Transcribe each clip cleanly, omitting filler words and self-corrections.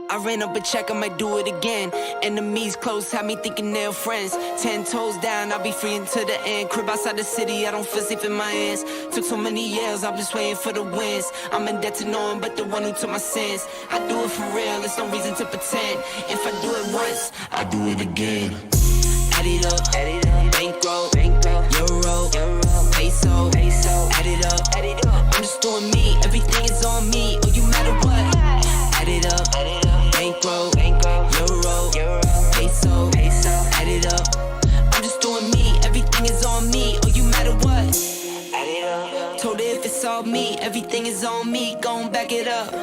I ran up a check, I might do it again. Enemies close, had me thinking they're friends. 10 toes down, I'll be free until the end. Crib outside the city, I don't feel safe in my hands. Took so many years, I'm just waiting for the wins. I'm in debt to no one but the one who took my sins. I do it for real, there's no reason to pretend. If I do it once, I do it again. Add it up, bankroll, euro, peso, add it up. I'm just doing me, everything is on me. Oh, you matter what? Add it up, bankroll, euro, peso, add it up. I'm just doing me, everything is on me. Oh, you matter what? Add it up. Told her if it's all me, everything is on me. Gon' back it up.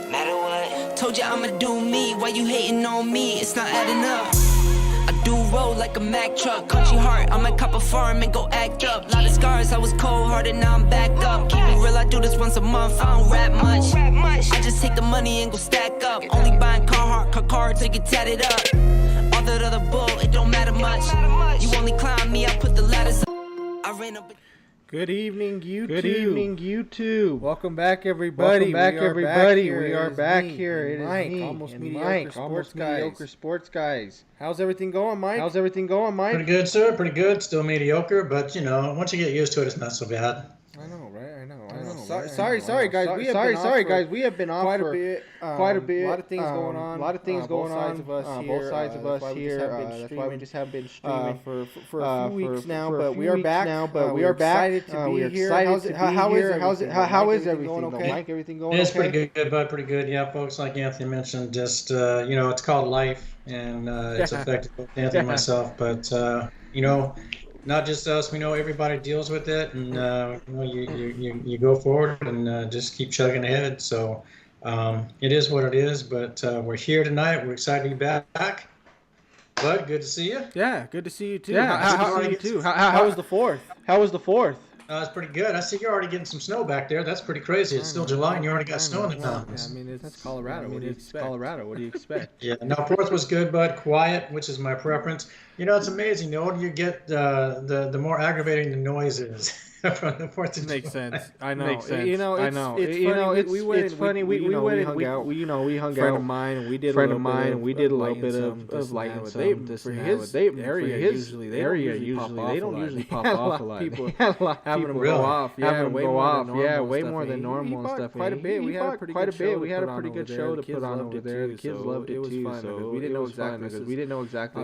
Matter what? Told you I'ma do me. Why you hating on me? It's not adding up. I do roll like a Mack truck. Country heart, I might cop a farm and go act up. Lot of scars, I was cold-hearted, now I'm back up. Keep it real, I do this once a month, I don't rap much. I just take the money and go stack up. Only buying car till you get tatted up. All that other bull, it don't matter much. You only climb me, I put the ladders up. I ran up. Good evening, YouTube. Good evening, YouTube. Welcome back, everybody. We are back here. It is Mike, me, almost and mediocre Mike, mediocre sports guys. How's everything going, Mike? Pretty good, sir. Pretty good. Still mediocre, but you know, once you get used to it, it's not so bad. I know, right? I know. Sorry, guys. We have been off quite for a bit. A lot of things going on. A lot of things going on. Both sides of us here. That's why we just have been streaming for a few weeks now. for a But few we are weeks back. now. We are back. We're We're excited to be here. How is everything going going, okay? Mike? Everything going okay? It's pretty good, bud. Pretty good. Yeah, folks. Like Anthony mentioned, just you know, it's called life, and it's affected both Anthony and myself. But you know, not just us. We know everybody deals with it, and you know, you go forward and just keep chugging ahead. So it is what it is. But we're here tonight. We're excited to be back. Bud, good to see you. Yeah, good to see you too. Yeah, how good to see you you too? How was the 4th? How was the 4th? It's pretty good. I see you're already getting some snow back there. That's pretty crazy. It's still July and you already got snow in the mountains. Yeah, I mean, it's Colorado. What do you expect? Yeah, no, 4th was good, bud. Quiet, which is my preference. You know, it's amazing. The older you get, the more aggravating the noise is from the 4th of July. Makes sense. I know. Makes sense. You know, it's funny. We hung out. We hung out. Friend of mine, and we did a little bit of lighting some. For his area, usually they don't usually pop off a lot. People having them go off. Yeah, way more than normal and stuff. Quite a bit. We had a pretty good show to put on over there. The kids loved it too. So we didn't know exactly.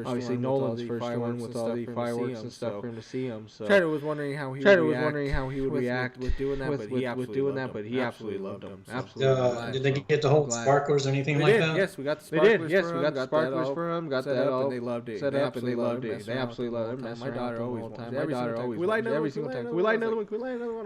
Obviously, Nolan's first one with all the fireworks and stuff for him to see them. So Cheddar was wondering how he would react with doing that, but he absolutely loved them. Absolutely. Did they get to hold sparklers or anything like that? Yes, we got the sparklers. Yes, we got the sparklers for them. Got that all and they loved it. set up, and they loved it. They absolutely loved it. My daughter always time. My daughter always. We light every single time. We light another one.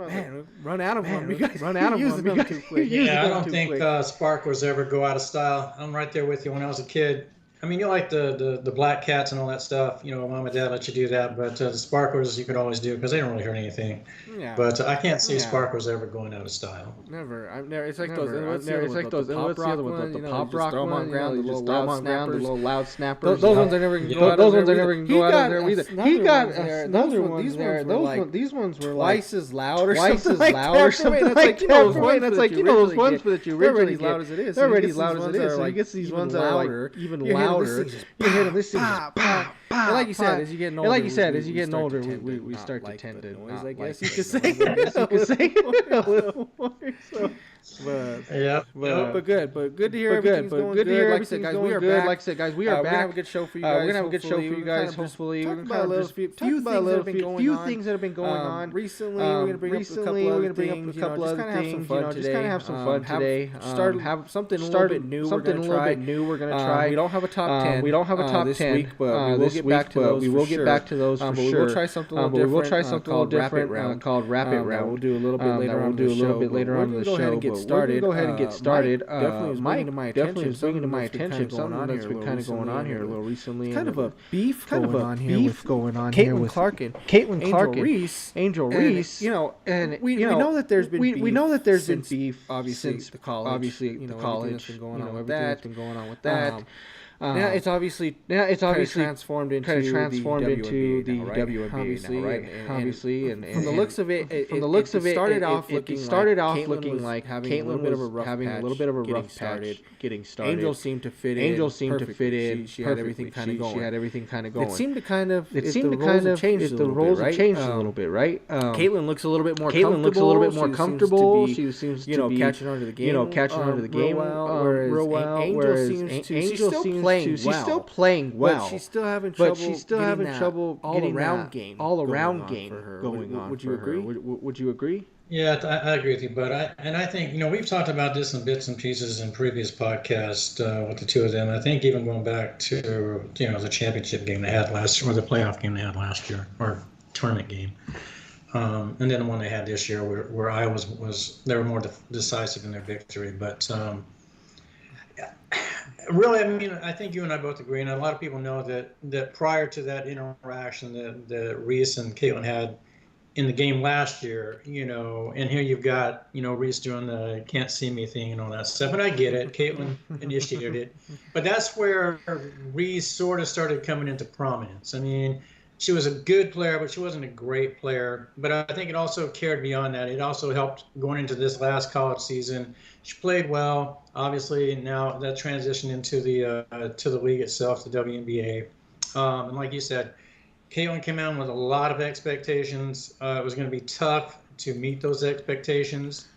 Man, run out of them. You guys run out of them too quick. Yeah, I don't think sparklers ever go out of style. I'm right there with you. When I was a kid, I mean, you like the black cats and all that stuff. You know, mom and dad let you do that, but the sparklers you could always do because they don't really hurt anything. Yeah. But I can't see sparklers ever going out of style. Never. I've never. It's like those. What's the other one? The pop rock one. The little loud snappers. Those ones are never going to go out. Those ones are never going to go out of there either. He got another one there. These ones were like twice as loud or something like that. That's like those ones that you originally get. They're already loud as it is. They're already loud as it is. So you get these ones that are like even louder. You hear them. This thing just pop. And like you said, as you get older, we start to tend to noise. I guess you could say. You could say a little more. But good to hear everything's going good. Like I said, guys, we are back. Like I said, guys, we are back. We're gonna have a good show for you guys. We're gonna have a good show for you guys. Hopefully, we're gonna talk about a few things that have been going on recently. We're gonna bring up a couple other things. Just kind of have some fun today. Have something a little bit new. We're gonna try. We don't have a top 10. We don't have a top 10 this week, but we will get back to those. But we will try something a little different. Called Rapid Round. We'll do a little bit later on in the show. Go ahead and get started. Mike definitely is bringing to my something attention something that's been kind of going on here a little recently. Kind of a beef going on here with Caitlin Clark and Angel Reese. You know, and we know that there's been we know that there's been beef obviously since the college. Obviously the college. Everything that's been going on with that. Yeah, it's obviously transformed into the WNBA now, right? Obviously, and from the looks of it, it started off looking like Caitlin was having a little bit of a rough patch getting started. Angel seemed to fit in. She had everything kind of going. It seemed to kind of change a little bit, right? Caitlin looks a little bit more comfortable. She seems to be catching on to the game real well. Whereas Angel seems to she's still playing well, but she's still having trouble getting that all-around game going on. Would you agree? Would you agree? Yeah, I agree with you, but I think we've talked about this in bits and pieces in previous podcasts with the two of them. I think even going back to the championship game they had last year, or the playoff game they had last year, or tournament game, and then the one they had this year where Iowa was they were more decisive in their victory, but. Really, I mean, I think you and I both agree, and a lot of people know that prior to that interaction that Reese and Caitlin had in the game last year, and here you've got, Reese doing the can't see me thing and all that stuff, and I get it. Caitlin initiated it, but that's where Reese sort of started coming into prominence. I mean, she was a good player, but she wasn't a great player. But I think it also carried beyond that. It also helped going into this last college season. She played well, obviously, and now that transitioned into the league itself, the WNBA. And like you said, Caitlin came out with a lot of expectations. It was going to be tough to meet those expectations.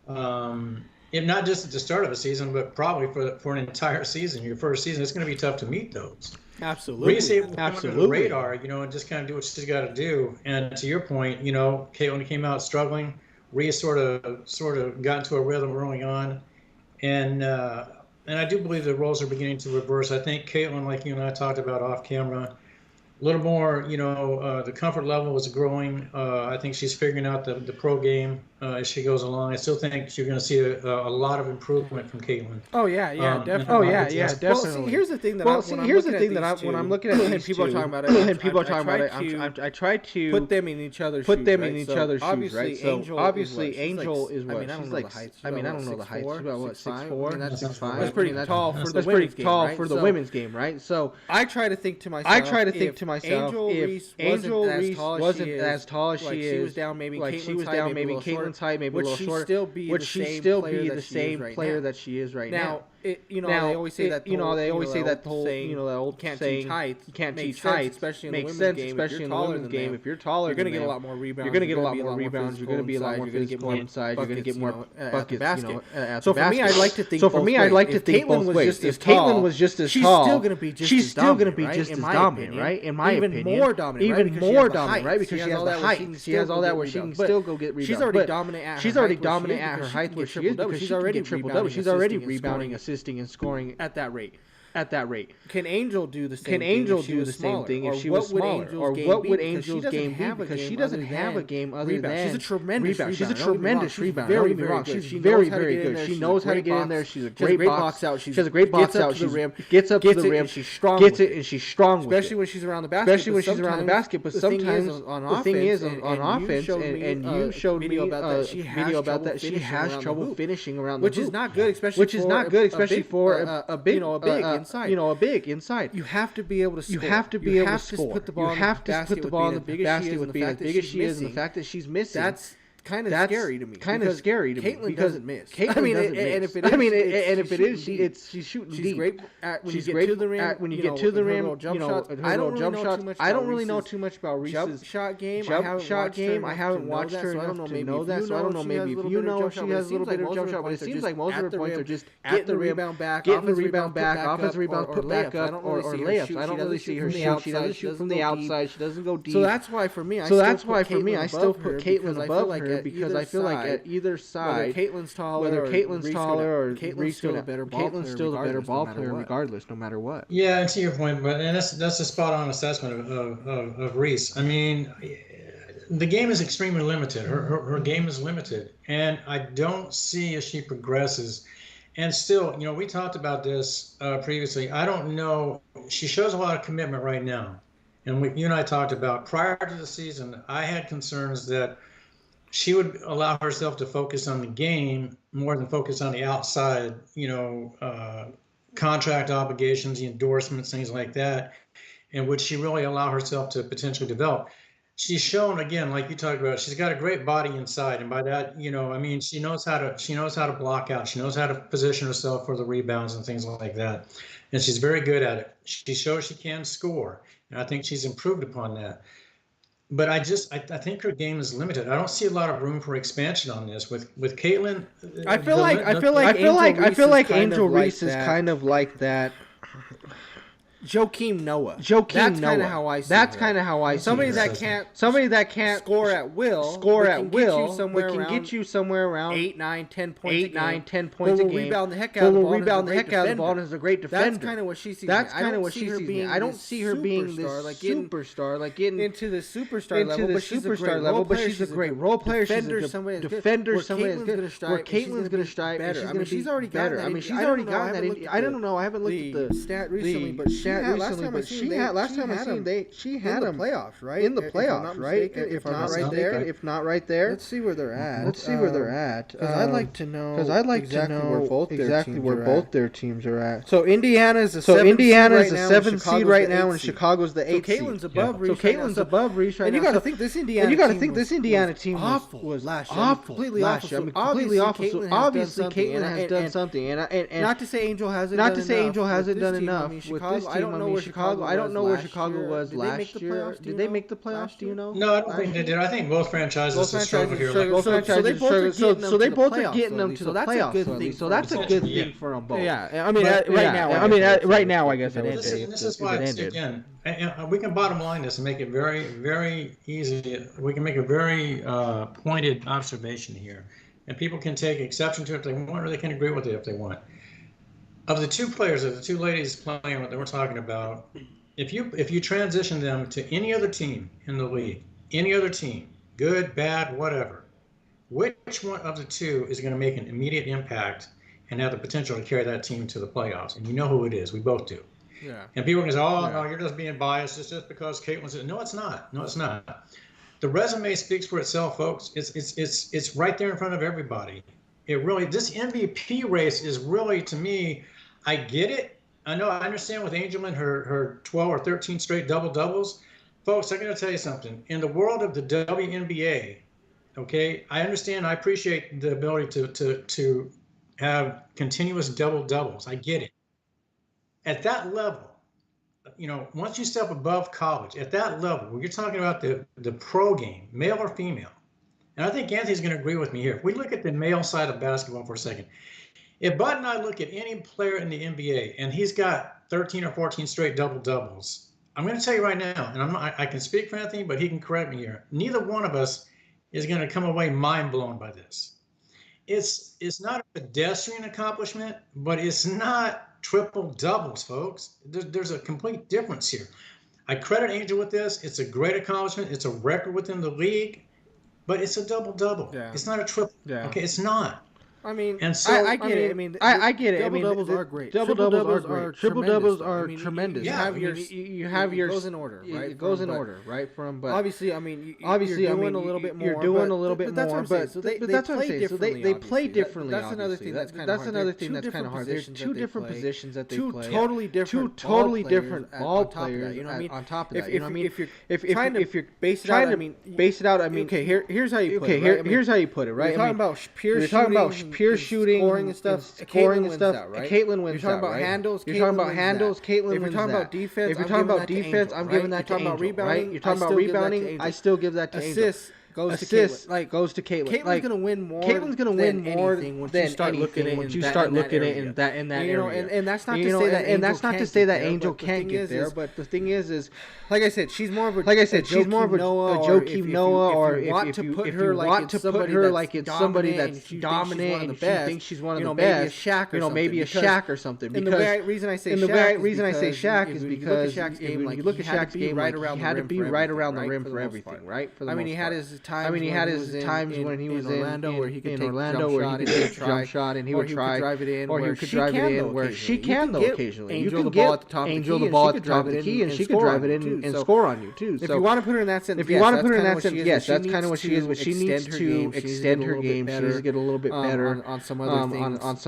Not just at the start of a season, but probably for an entire season, your first season, it's going to be tough to meet those. Absolutely. Reese able to come under the radar, and just kind of do what she's got to do. And to your point, Caitlin came out struggling. Reese sort of got into a rhythm early on, and I do believe the roles are beginning to reverse. I think Caitlin, like you and I talked about off camera, a little more, the comfort level is growing. I think she's figuring out the pro game as she goes along. I still think you're going to see a lot of improvement from Caitlin. Oh yeah, definitely. Definitely. Well, see, here's the thing that when I'm looking at these people are talking about it, I try to put them in each other's shoes, right? So obviously Angel is what? I mean, I don't know the height. She's about what, 6'4"? That's 6'5". That's pretty tall for the women's game, right? So I try to think to myself, if Angel Reese wasn't as tall as she is, she was down maybe Caitlin's height, maybe a little shorter, would she still be the same player that she is right now? They always say that the whole old can't teach height. You can't teach height, especially in the women's game. If you're taller, you're going to get a lot more rebounds. You're going to get a lot more rebounds. You're going to be a lot more physical inside. You're going to get more buckets at the basket. So for me, I'd like to think both ways. If Caitlin was just as tall, she's still going to be just as dominant, right? In my opinion, even more dominant, right? Because she has the height. She has all that where she can still go get rebounds. She's already dominant at her height where she is because she's already triple-double. She's already rebounding, assisting, and scoring at that rate. Can Angel do the same thing if she was smaller? Or what would Angel's game be? Because she doesn't have a game other than she's a tremendous rebounder. Don't get me wrong. She's very, very good. She knows how to get in there. She's a great box out. She has a great box out. She gets up to the rim. She's strong. Gets it and she's strong. Especially when she's around the basket. But sometimes the thing is on offense, and you showed me video about that. She has trouble finishing around the hoop, which is not good, especially for a big inside. A big inside. You have to be able to score. You have to put the ball in the basket with being as big as she is, and the fact that she's missing. That's kind of scary to me. Caitlin doesn't miss. And if it is, she's shooting deep. She's great when you get to the rim. When you get to the rim, I don't really know too much about Reese's shot game. I haven't watched her enough to know that, so I don't know. Maybe if you know, she has a little bit of jump shot, but it seems like most of her points are just at the rim, getting the rebound back, offensive rebounds put back up, or layups. I don't really see her shoot. She doesn't shoot from the outside. She doesn't go deep. So that's why for me, I still put Caitlin above her. Because I feel like at either side, whether Caitlin's taller or Reese, Caitlin's still the better ball player regardless, no matter what. Yeah, and to your point, and that's a spot on assessment of Reese. I mean, the game is extremely limited. Her game is limited, and I don't see as she progresses. And still, we talked about this previously. I don't know. She shows a lot of commitment right now, and you and I talked about prior to the season. I had concerns that she would allow herself to focus on the game more than focus on the outside, contract obligations, the endorsements, things like that, and would she really allow herself to potentially develop? She's shown, again, like you talked about, she's got a great body inside, and by that, I mean, she knows how to block out, she knows how to position herself for the rebounds and things like that, and she's very good at it. She shows she can score, and I think she's improved upon that. But I think her game is limited. I don't see a lot of room for expansion on this with Caitlin. I feel like Angel Reese is kind of like that. Joakim Noah. That's kind of how I see. That's kind of how I see. Somebody that can't score at will. Get you somewhere around 8, 9, 10 points. 8, 9, 10 points a game. Rebound the heck out of the ball. Rebound the heck out of the ball and is a great defender. That's kind of what she sees. That's kind of what she sees. I don't see her being this superstar, like getting into the superstar level. But she's a great role player. She's a good defender. Somebody that's good. Where Caitlin's gonna strike better. I mean, she's already got that. I mean, she's already got that. I don't know. I haven't looked at the stat recently, but last time I seen she had them playoffs, right? In the playoffs, right? If not right there. Let's see where they're at. Because I'd like to know exactly where both their teams are at. So Indiana's a 7th seed right now, and Chicago's the 8th seed. Caitlin's above Reese. So Caitlin's above Reese right now. And you got to think this Indiana team was awful last year. Awful. Completely awful. Completely awful. So obviously Caitlin has done something. And not to say Angel hasn't done enough with this team. I mean, Chicago. I don't know where Chicago was last year. Did they make the playoffs? Do you know? No, I don't think they did. I think both franchises have struggled here. So they both are getting them to the playoffs. So that's a good thing for them both. Yeah, I mean, right now, I guess it ended. This is why, again, we can bottom line this and make it very, very easy. We can make a very pointed observation here, and people can take exception to it if they want, or they can agree with it if they want. Of the two players, of the two ladies playing that we're talking about, if you transition them to any other team in the league, any other team, good, bad, whatever, which one of the two is going to make an immediate impact and have the potential to carry that team to the playoffs? And you know who it is. We both do. Yeah. And people can say, no, you're just being biased. It's just because Caitlin's. No, it's not. No, it's not. The resume speaks for itself, folks. It's right there in front of everybody. It really, this MVP race is really, to me, I get it. I understand with Angel and her 12 or 13 straight double-doubles. Folks, I'm going to tell you something. In the world of the WNBA, okay, I understand, I appreciate the ability to have continuous double-doubles. I get it. At that level, once you step above college, at that level, where you're talking about the pro game, male or female, and I think Anthony's going to agree with me here. If we look at the male side of basketball for a second, if Bud and I look at any player in the NBA and he's got 13 or 14 straight double-doubles, I'm going to tell you right now, and I can speak for Anthony, but he can correct me here. Neither one of us is going to come away mind blown by this. It's not a pedestrian accomplishment, but it's not triple doubles, folks. There's a complete difference here. I credit Angel with this. It's a great accomplishment. It's a record within the league, but it's a double-double. Yeah. It's not a triple. Yeah. Okay, it's not. I mean, and so I get it. I get it. Double doubles are great. Double doubles are triple doubles are tremendous. You have your. It goes in order, right? It goes in order, right? But obviously, I mean, you're doing a little bit more. You're doing a little bit more, but that's what I'm saying. So they play differently. That's another thing that's kind of hard. There's two different positions that they play. Two totally different ball players. You know what I mean? On top of that, you know what I mean? If you're trying to base it out, I mean, okay, here's how you put it. Okay, here's how you put it. Right? You're talking about pure shooting. Scoring and stuff. Caitlin wins that, right? You're talking about handles. Caitlin wins that. If you're talking about defense, if you're talking about defense, I'm giving that to Angel. Right? You're talking about rebounding, I still give that to Angel. Assists goes to Caitlin. Caitlin's gonna win more. Caitlin's gonna win more than once you start looking at it. Once you start looking at it in that area. And that's not to say that Angel can't get there. But the thing is, like I said, she's more of a Joakim Noah, or if you want to put her like it's somebody that's dominant and she thinks she's one of the best. Maybe a Shaq or something. And the reason I say Shaq is because if you look at Shaq's game, he had to be right around the rim for everything, right? I mean, he had his times. When he was in Orlando where he could take a jump shot and he would try, or he could drive it in where she can though occasionally. You can get Angel the ball at the top of the key and she could drive it in and score on you too. If you want to put her in that sense, yes, that's kind of what she is. But she needs to extend her game. She needs to get a little bit better on some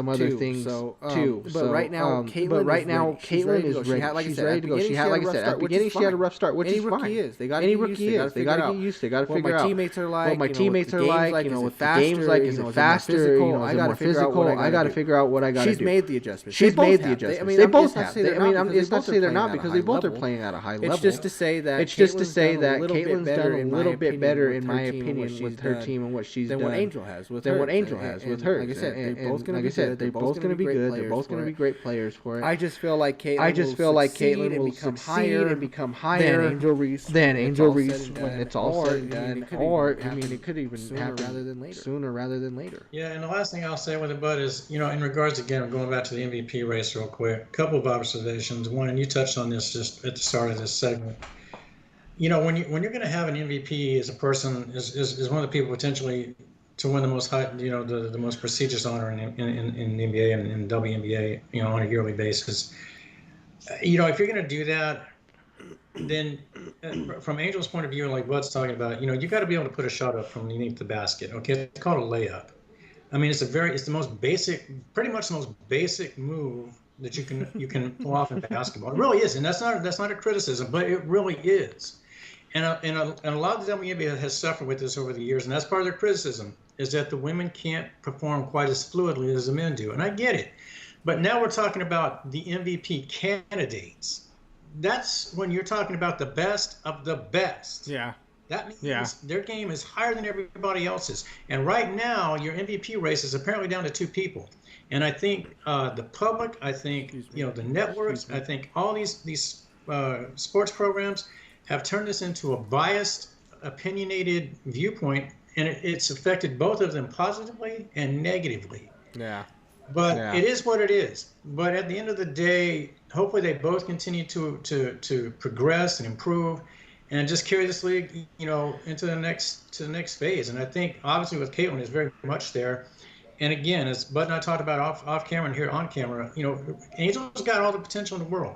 other things too. But right now, Caitlin is ready. She's ready to go. She had, like I said, at the beginning she had a rough start, which is fine. They got to get used. They got to get used. They got to figure out what my teammates are like. With the games like, is it faster? I got to physical. I got to figure out what I got to do. She's made the adjustments. They both have. It's not to say they're not because they both are playing at a high level. It's just to say that Caitlin's done a little bit better, in my opinion, with her team and what she's done than what Angel has with her. Like I said, they're both going to be good. They're both going to be great players for it. I just feel like Caitlin will succeed and become higher than Angel Reese when it's all said and done. Or it could even happen sooner rather than later. Yeah, and the last thing I'll say with it, Bud, is in regards again, going back to the MVP race real quick. A couple of observations. One, and you touched on this just at the start of this segment. When you're going to have an MVP as a person is one of the people potentially to win the most high, the most prestigious honor in the NBA and in WNBA, on a yearly basis. If you're going to do that, then from Angel's point of view, like Bud's talking about, you got to be able to put a shot up from underneath the basket. Okay, it's called a layup. I mean, it's the most basic, pretty much the most basic move that you can pull off in basketball. It really is, and that's not a criticism, but it really is. And a lot of the WNBA has suffered with this over the years, and that's part of their criticism, is that the women can't perform quite as fluidly as the men do. And I get it. But now we're talking about the MVP candidates. That's when you're talking about the best of the best. Yeah. That means their game is higher than everybody else's. And right now, your MVP race is apparently down to two people. And I think the public, I think the networks, I think all these sports programs have turned this into a biased, opinionated viewpoint, and it's affected both of them positively and negatively. Yeah. But it is what it is. But at the end of the day, hopefully they both continue to progress and improve, and just carry this league, into the next phase. And I think obviously with Caitlin is very much there. And again, as Bud and I talked about off camera and here on camera, Angel's got all the potential in the world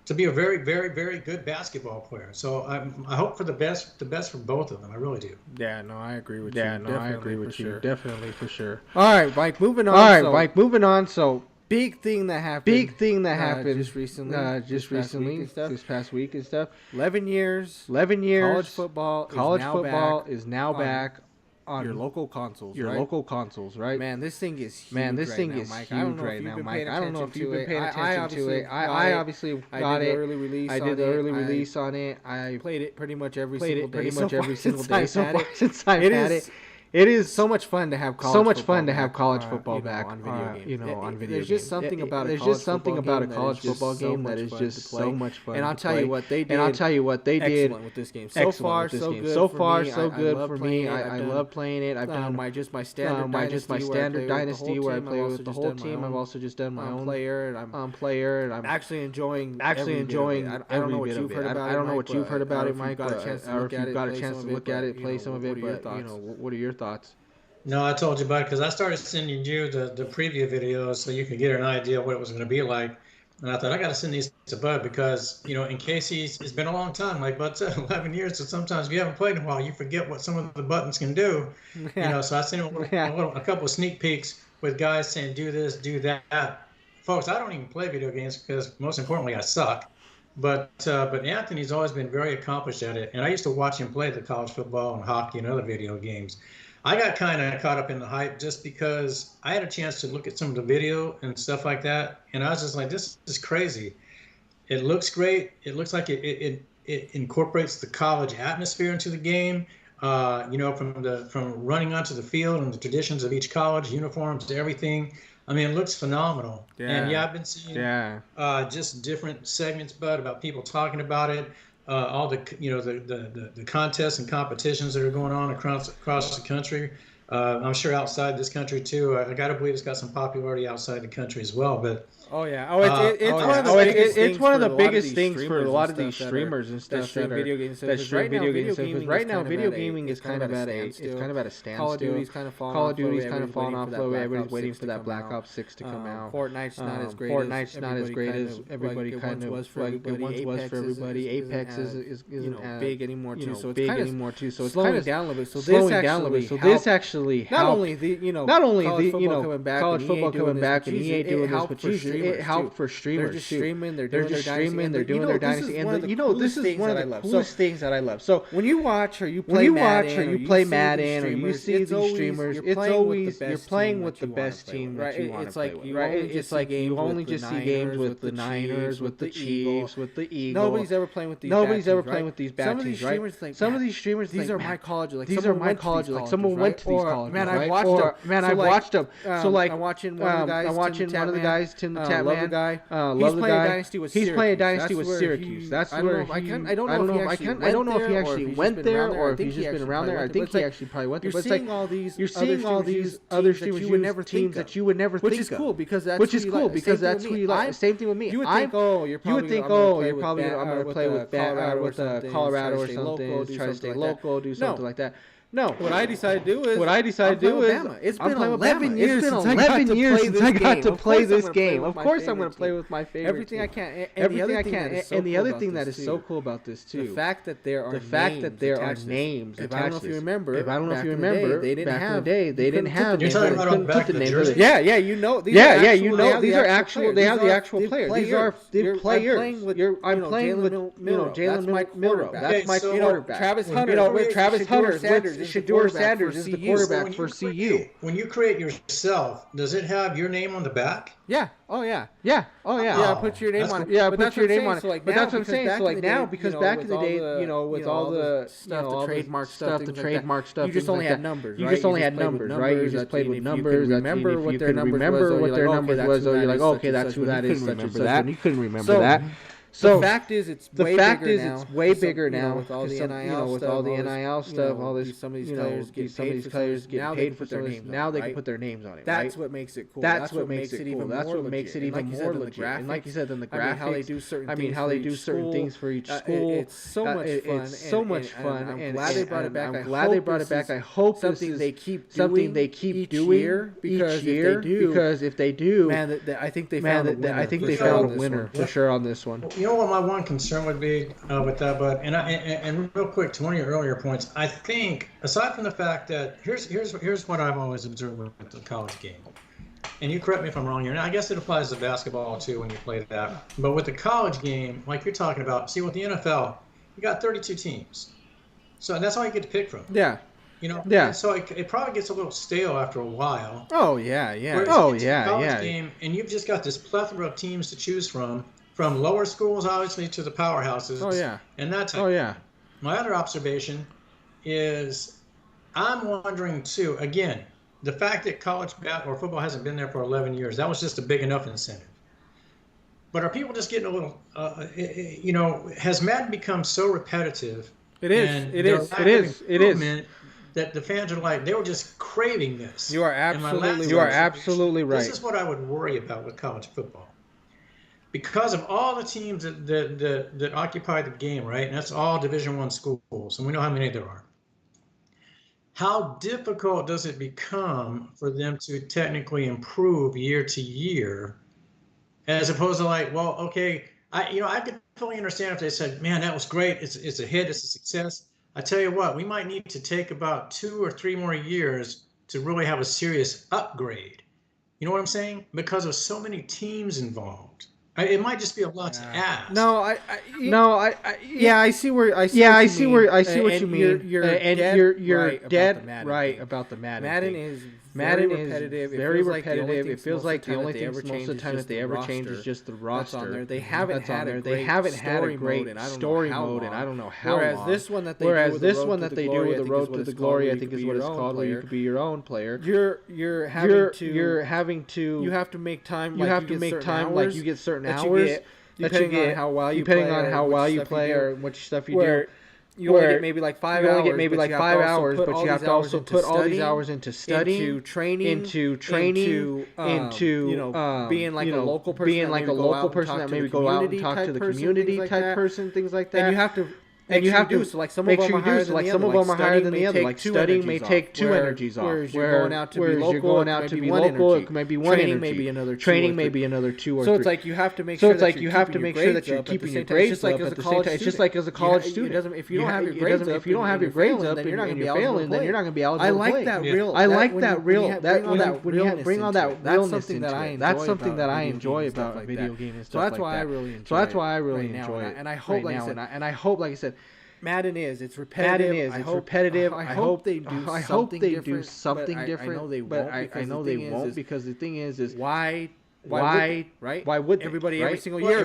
to be a very, very, very good basketball player. So I hope for the best for both of them. I really do. Yeah, no, I agree with you. I agree with you. Definitely, for sure. All right, Mike, moving on. So big thing that happened just recently, this past week and stuff. 11 years. College football is now back on your local consoles. Local consoles, right? Man, this thing is huge. Mike. I don't know if you've been paying attention to it. I obviously got it. I did the early release on it. I played it pretty much every single day so far since I've had it. It is so much fun to have college football back on video games. On video games. There's just something about a college football game that is just so much fun. And I'll tell you what they did. Excellent with this game. So far, so good for me. I love playing it. I've done my standard dynasty where I play with the whole team. I've also just done my own player, and I'm actually enjoying every bit of it. I don't know what you've heard about it. I don't know what you've heard about it, Mike. Or if you've got a chance to look at it, play some of it. But what are your thoughts? No, I told you about it because I started sending you the preview videos so you could get an idea of what it was going to be like. And I thought, I got to send these to Bud because, in case it's been a long time, like Bud said, 11 years. So sometimes if you haven't played in a while, you forget what some of the buttons can do. So I sent him a couple of sneak peeks with guys saying, do this, do that. Folks, I don't even play video games because most importantly, I suck. But Anthony's always been very accomplished at it. And I used to watch him play the college football and hockey and other video games. I got kind of caught up in the hype just because I had a chance to look at some of the video and stuff like that. And I was just like, this is crazy. It looks great. It looks like it incorporates the college atmosphere into the game, from running onto the field and the traditions of each college, uniforms, everything. I mean, it looks phenomenal. Yeah. And I've been seeing just different segments, Bud, about people talking about it. All the the contests and competitions that are going on across the country. I'm sure outside this country too. I got to believe it's got some popularity outside the country as well. But Oh yeah. It's one of the biggest things for a lot of these streamers and stuff that stream video games. Because right now, video gaming is kind of at a standstill. Call of Duty's kind of falling off slow. Everybody's waiting for that Black Ops 6 to come out. Fortnite's not as great. As everybody kind of was for everybody. Apex isn't big anymore too. So it's slowing down a little bit. So this actually helped. Not only college football coming back and EA doing this, but it helped for streamers. They're just streaming. They're doing their dynasty. And this is one of the coolest things that I love. So when you watch or you play Madden or you see these streamers, it's always you're playing with the best team that you want to play with. Right? It's like you only just see games with the Niners, with the Chiefs, with the Eagles. Nobody's ever playing with these bad teams, right? Some of these streamers think, these are my college. These are my college. Like someone went to these colleges. Man, I've watched them. So like, I'm watching one of the guys, Tim the Tap Man. Love the guy. He's playing a dynasty with Syracuse. That's where I don't know if he actually went there or if he's just been around there. I think he actually probably went there. But it's like you're seeing all these other streamers use teams that you would never think of. Which is cool because that's who you like. Same thing with me. You would think, you're probably I'm going to play with Colorado or something. Try to stay local, do something like that. No. What I decided to do is it's been 11 years since I got to play this game. Of course I'm going to play with my favorite everything I can. And the other thing that is so cool about this too, the fact that there are names attached. I don't know if you remember. They didn't have. You're talking about back in the jersey. Yeah, These are actual. They have the actual players. These are players. I'm playing with Jalen Milroe. That's my quarterback. Travis Hunter. Shador Sanders is the quarterback for CU. When you create yourself, does it have your name on the back? Yeah. Oh yeah. Yeah. Put your name on it. Yeah, put your name on it. But that's what I'm saying. So like now, because back in the day, with all the stuff, the trademark stuff, you just only had numbers. You just only had numbers, right? You just played with numbers. Remember what their numbers was, so you're like, okay, that's who that is. Such and such. And you couldn't remember that. So the fact is, it's way bigger now with all the NIL stuff, all this. Some of these players get paid for their names. Now they can put their names on it. That's what makes it cool. That's what makes it cool. That's what makes it even more legit. And like you said, then the graphics, how they do certain things for each school. It's so much fun. It's so much fun. I'm glad they brought it back. I'm glad they brought it back. I hope something they keep doing because if they do, man, I think they found a winner for sure on this one. You know what my one concern would be with that, Bud, and real quick to one of your earlier points, I think aside from the fact that here's what I've always observed with the college game, and you correct me if I'm wrong here, and I guess it applies to basketball too when you play that, but with the college game, like you're talking about, see with the NFL, you got 32 teams, so that's all you get to pick from. Yeah. So it probably gets a little stale after a while. Oh yeah. Game, and you've just got this plethora of teams to choose from lower schools, obviously, to the powerhouses. Oh, yeah. And that's my other observation is I'm wondering, too, again, the fact that college or football hasn't been there for 11 years, that was just a big enough incentive. But are people just getting a little, has Madden become so repetitive? It is. That the fans are like, they were just craving this. You are absolutely right. This is what I would worry about with college football. Because of all the teams that occupy the game, right? And that's all Division I schools, and we know how many there are. How difficult does it become for them to technically improve year to year, as opposed to like, well, okay, I could fully understand if they said, man, that was great, it's a hit, it's a success. I tell you what, we might need to take about 2 or 3 more years to really have a serious upgrade. You know what I'm saying? Because of so many teams involved. It might just be a lot to ask. I see what you mean. You're dead right about the Madden. Madden is very repetitive. It feels like the only thing most of the time that they ever change is just the roster. They haven't had a great story mode, and I don't know how long. Whereas this one that they do with the Road to the Glory, I think is what it's called, where you could be your own player. You have to make time. Like you get certain hours depending on how well you play or what stuff you do. you only get maybe like 5 hours, but you have to also put all these hours into studying, into training, into being like a local person that maybe go out and talk to the community type person, things like that. And you have to so like some of them are higher than the other. Like studying may take 2 energies off. Whereas you're going out to be local, it might be 1 energy. Training may be another 2 or 3. So it's like you have to make sure that you're keeping your grades up at the same time. It's just like as a college student. If you don't have your grades up, then you're not going to be failing. Then you're not going to be eligible to play. I like that real. When you bring all that realness into it. That's something that I enjoy about video games and stuff like that. So that's why I really enjoy it. And I hope, like I said, Madden it's repetitive. I hope they do something different. But I know they won't because the thing is why would everybody right? every single year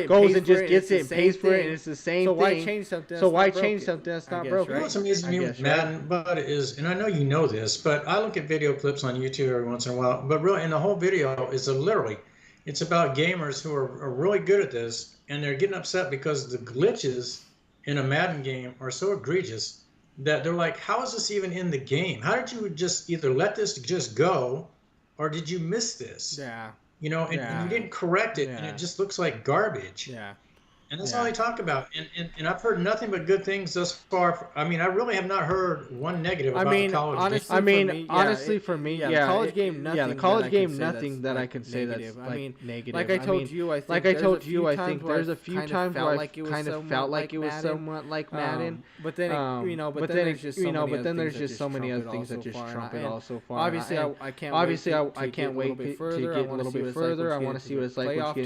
goes and just gets it and pays for it and it's the same thing. So why change something that's not broken? You know what's amazing me with Madden, Bud, is, and I know you know this, but I look at video clips on YouTube every once in a while. But really, in the whole video is it's about gamers who are really good at this, and they're getting upset because the glitches in a Madden game are so egregious that they're like, how is this even in the game? How did you just either let this just go, or did you miss this? Yeah. And you didn't correct it, and it just looks like garbage. Yeah. And that's all they talk about. And I've heard nothing but good things thus far. I really have not heard one negative about the college game. Honestly, for me, the college game, nothing. That I can say that's negative. Like I told you, I think there's a few times where I kind of felt like it was somewhat like Madden. But then there's just so many other things that just trump it all so far. Obviously, I can't wait to get a little bit further. I want to see what it's like playoff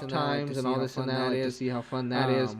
times and all this and that. To see how fun that is. If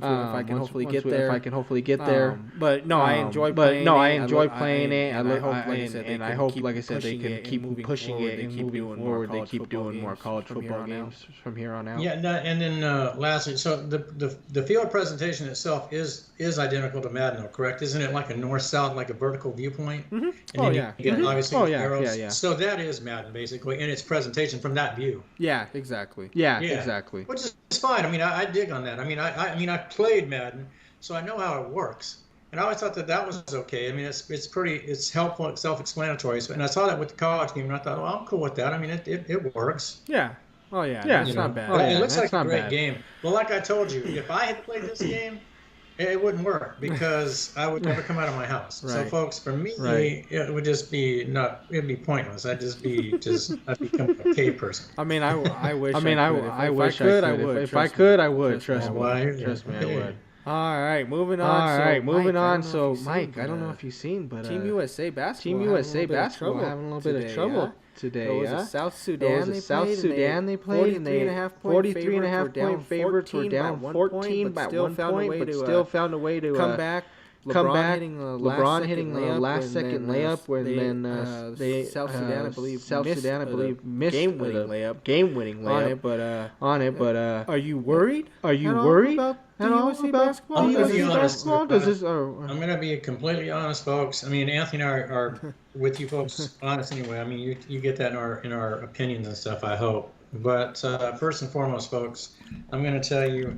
I can hopefully get there. But no, I enjoy playing it. I hope, like I said, they can keep pushing it and moving forward. They keep doing more college football games from here on out. Yeah, and then lastly, so the field presentation itself is identical to Madden, though, correct? Isn't it like a north-south, like a vertical viewpoint? Mm-hmm. And then you get obviously arrows. Yeah. So that is Madden basically in its presentation from that view. Yeah, exactly. Yeah, exactly. Which is fine. I dig on that. I played Madden, so I know how it works. And I always thought that was okay. It's helpful, it's self-explanatory. And I saw that with the college game, and I thought, well, I'm cool with that. It works. Yeah. Oh yeah. It's not bad. It looks like a great game. Well, like I told you, if I had played this game, it wouldn't work because I would never come out of my house. Right. So, folks, for me, it would just be it'd be pointless. I'd become a cave person. I wish. I wish I would. If I could, I would. Trust me, I would. All right, moving on. So, Mike, I don't know if you've seen, but Team USA basketball having a little bit of trouble today. It was South Sudan. They played, and they 43.5 point favorites. Were down 14 by 1 point, but still found a way to come back. LeBron hitting the last second layup, where then South Sudan, I believe, missed game-winning layup on it. But are you worried? About USA basketball? I'm going to be completely honest, folks. Anthony and I are with you folks honest anyway. You get that in our opinions and stuff, I hope. But first and foremost, folks, I'm going to tell you,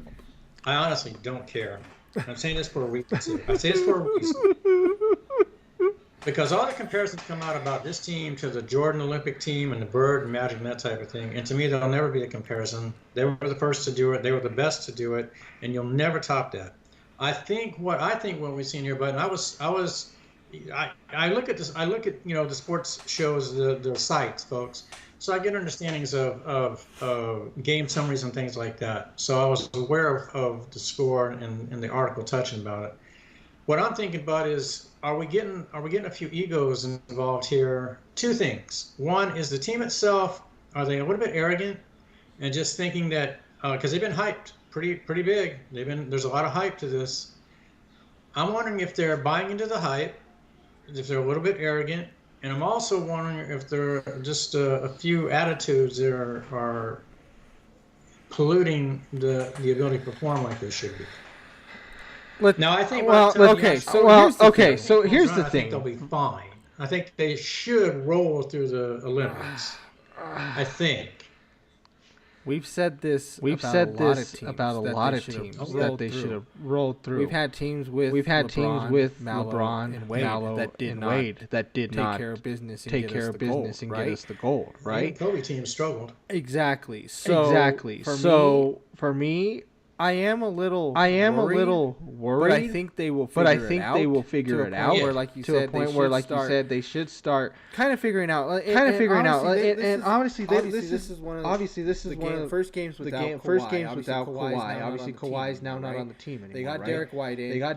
I honestly don't care. I'm saying this for a reason. I say this for a reason. Because all the comparisons come out about this team to the Jordan Olympic team and the Bird and Magic and that type of thing. And to me, there'll never be a comparison. They were the first to do it. They were the best to do it. And you'll never top that. I think what we've seen here, but I look at this. I look at the sports shows, the sites, folks. So I get understandings of game summaries and things like that. So I was aware of the score and the article touching about it. What I'm thinking about is, are we getting a few egos involved here? Two things. One is the team itself. Are they a little bit arrogant and just thinking that because they've been hyped pretty big. There's a lot of hype to this. I'm wondering if they're buying into the hype, if they're a little bit arrogant. And I'm also wondering if there are just a few attitudes that are polluting the ability to perform like they should be. Now, I think. So here's the thing. I think they'll be fine. I think they should roll through the Olympics. I think. We've said this about a lot of teams that they should have rolled through. We've had teams with LeBron and Wade that did not take care of business and get us the gold, right? The Kobe team struggled. Exactly. So for me, I am a little worried, but I think they will figure it out. Where, like you said, they should start kind of figuring out. And honestly, this is one of the first games without Kawhi. Obviously, Kawhi's now not on the team anymore. They got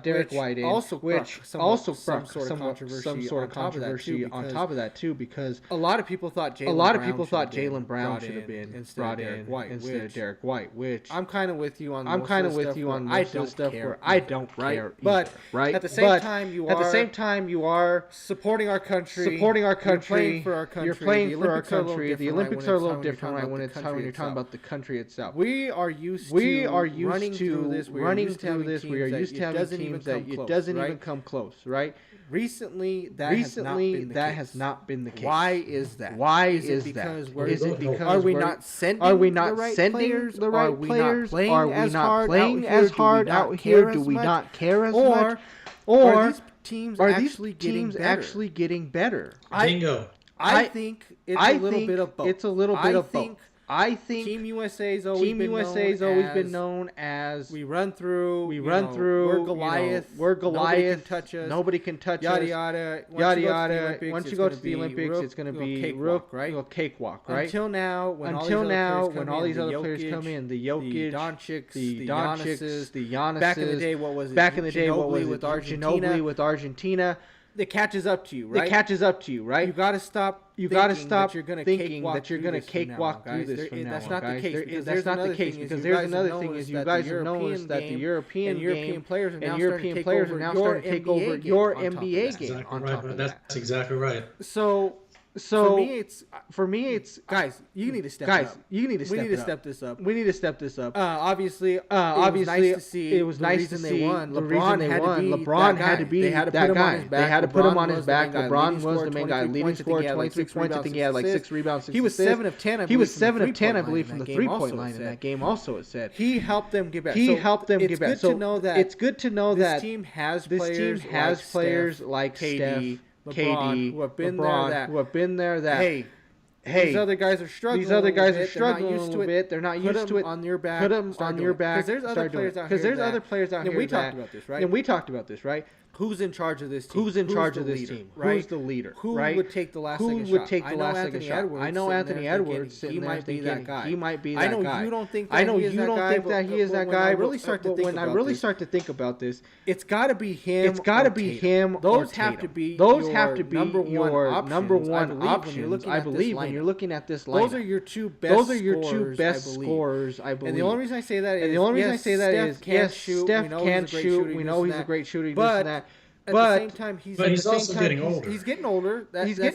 Derek White in. Also, which also some sort of controversy on top of that too, because a lot of people thought Jaylen Brown should have been brought in instead of Derek White. Which I'm kind of with you on. I'm kind of with you on most of the stuff where I don't care, but at the same time you are supporting our country. You're playing for our country. The Olympics are a little different, right? When you're talking about the country itself. We are used to running through this. We are used to having teams that it doesn't even come close, right? Recently, that has not been the case. Why is that? Is it because are we not sending the right players? Are we not playing as hard out here? Do we not care as much? Or are these teams actually getting better? Bingo. I think it's a little bit of both. I think Team USA's always been known as we run through. We're Goliath. Nobody can touch us. Yada yada. Once you go to the Olympics, it's going to be real cakewalk, right? Until now, when all these other players come in, the Jokic, the Doncics, the Giannis's. Back in the day, what was it? Ginobili with Argentina. It catches up to you, right? You got to stop thinking that you're going to cakewalk through this from now on, guys. That's not the case. That's not the case, because there's another thing is you guys have noticed that the European players are now starting to take over your NBA game on top of that. That's exactly right. So for me it's guys, you need to step this up. We need to step this up. Obviously, it was nice to see the reason they won. LeBron had to be that guy. They had to put him on his back. LeBron was the main guy, leading scorer, 23 points. I think he had like 6 rebounds. He was 7 of 10. He was 7 of 10, I believe, from the 3-point line in that game. Also, it said he helped them get back. It's good to know that this team has players like Steph, KD, who have been there. These other guys are struggling. They're not used to it. They're not used to it. On your back. Put them on your back. Because there's other players out here. And we talked about this, right? Who's in charge of this team? Who's the leader? Who would take the last second shot? I know Anthony Edwards sitting there thinking he might be that guy. I know you don't think that he is that guy. When I really start to think about this, it's got to be him. Those have to be your number one options. I believe when you're looking at this lineup. Those are your two best scorers, I believe. And the only reason I say that is yes, Steph can shoot. We know he's a great shooter. But at the same time, he's also getting older. He's getting older. That's the thing.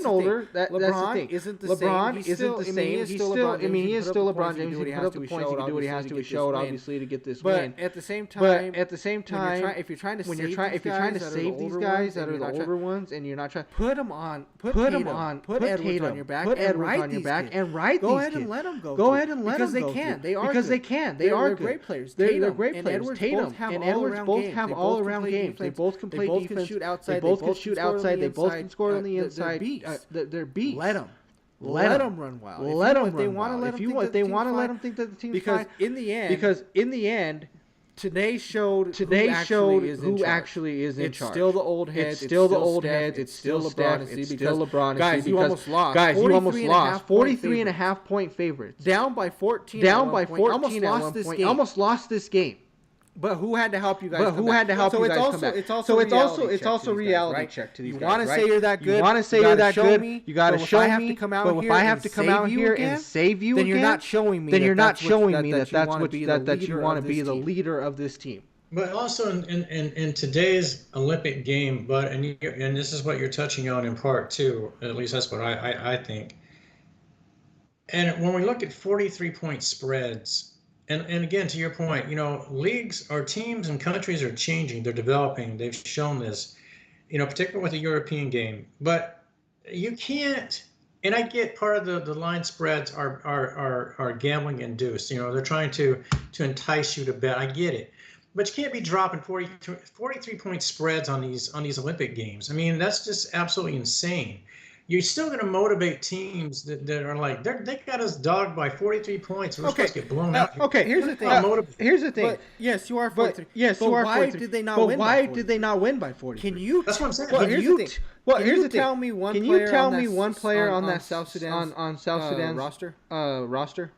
LeBron isn't the same. He's still LeBron James. He can put up the points. He can do what he has to show it, obviously, to get this win. But at the same time, if you're trying to save these guys that are the older ones, and you're not trying, put them on. Put Edwards on your back. Put Edwards on your back and ride these kids. Go ahead and let them go. Go ahead and let them go. Because they can. They are great players. They're great players. Tatum and Edwards both have all-around games. They both can play defense. They both can shoot outside. They both can score on the inside. They're beasts. Let them run wild. Let them run wild. If they want to let them think that the team's fine. Because in the end, today showed who actually is in charge. It's still the old heads. It's still LeBron. It's still LeBron. Guys, you almost lost. 43.5 point favorites. Down by 14 at one point. Almost lost this game. But who had to help you guys? Come back? It's also reality check to these guys. You want to say you're that good? You got to show me. But if I have to come out here and save you again, then you're not showing me. That you want to be the leader of this team. But also in today's Olympic game, and this is what you're touching on in part too. At least that's what I think. And when we look at 43-point spreads. And again, to your point, leagues or teams and countries are changing. They're developing. They've shown this, particularly with the European game. But you can't And I get part of the line spreads are gambling induced. You know, they're trying to entice you to bet. I get it. But you can't be dropping 43-point spreads on these Olympic games. I mean, that's just absolutely insane. You're still going to motivate teams that are like they got us dogged by 43 points. We're supposed to get blown out. Okay, here's the thing. Here's the thing. But, yes, you are 43. Yes, you are 43. Why did they not win? Why did they not win by 43? Can you? That's what I'm saying. Well, here's the thing. Well, here's the thing. Tell me one. Can player you tell on me that, one player on that South Sudan's on South Sudan's roster? Roster?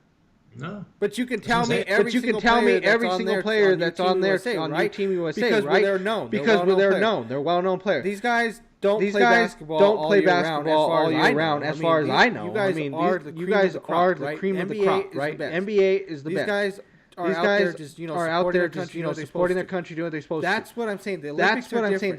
No. But you can tell me every single player that's on there on Team USA, because right? they're known. Because they're known. They're well-known players. These guys don't play basketball all year round, as far as I know. You guys are the cream of the crop, right? NBA is the best. These guys are out there just supporting their country, doing what they're supposed to. That's what I'm saying. The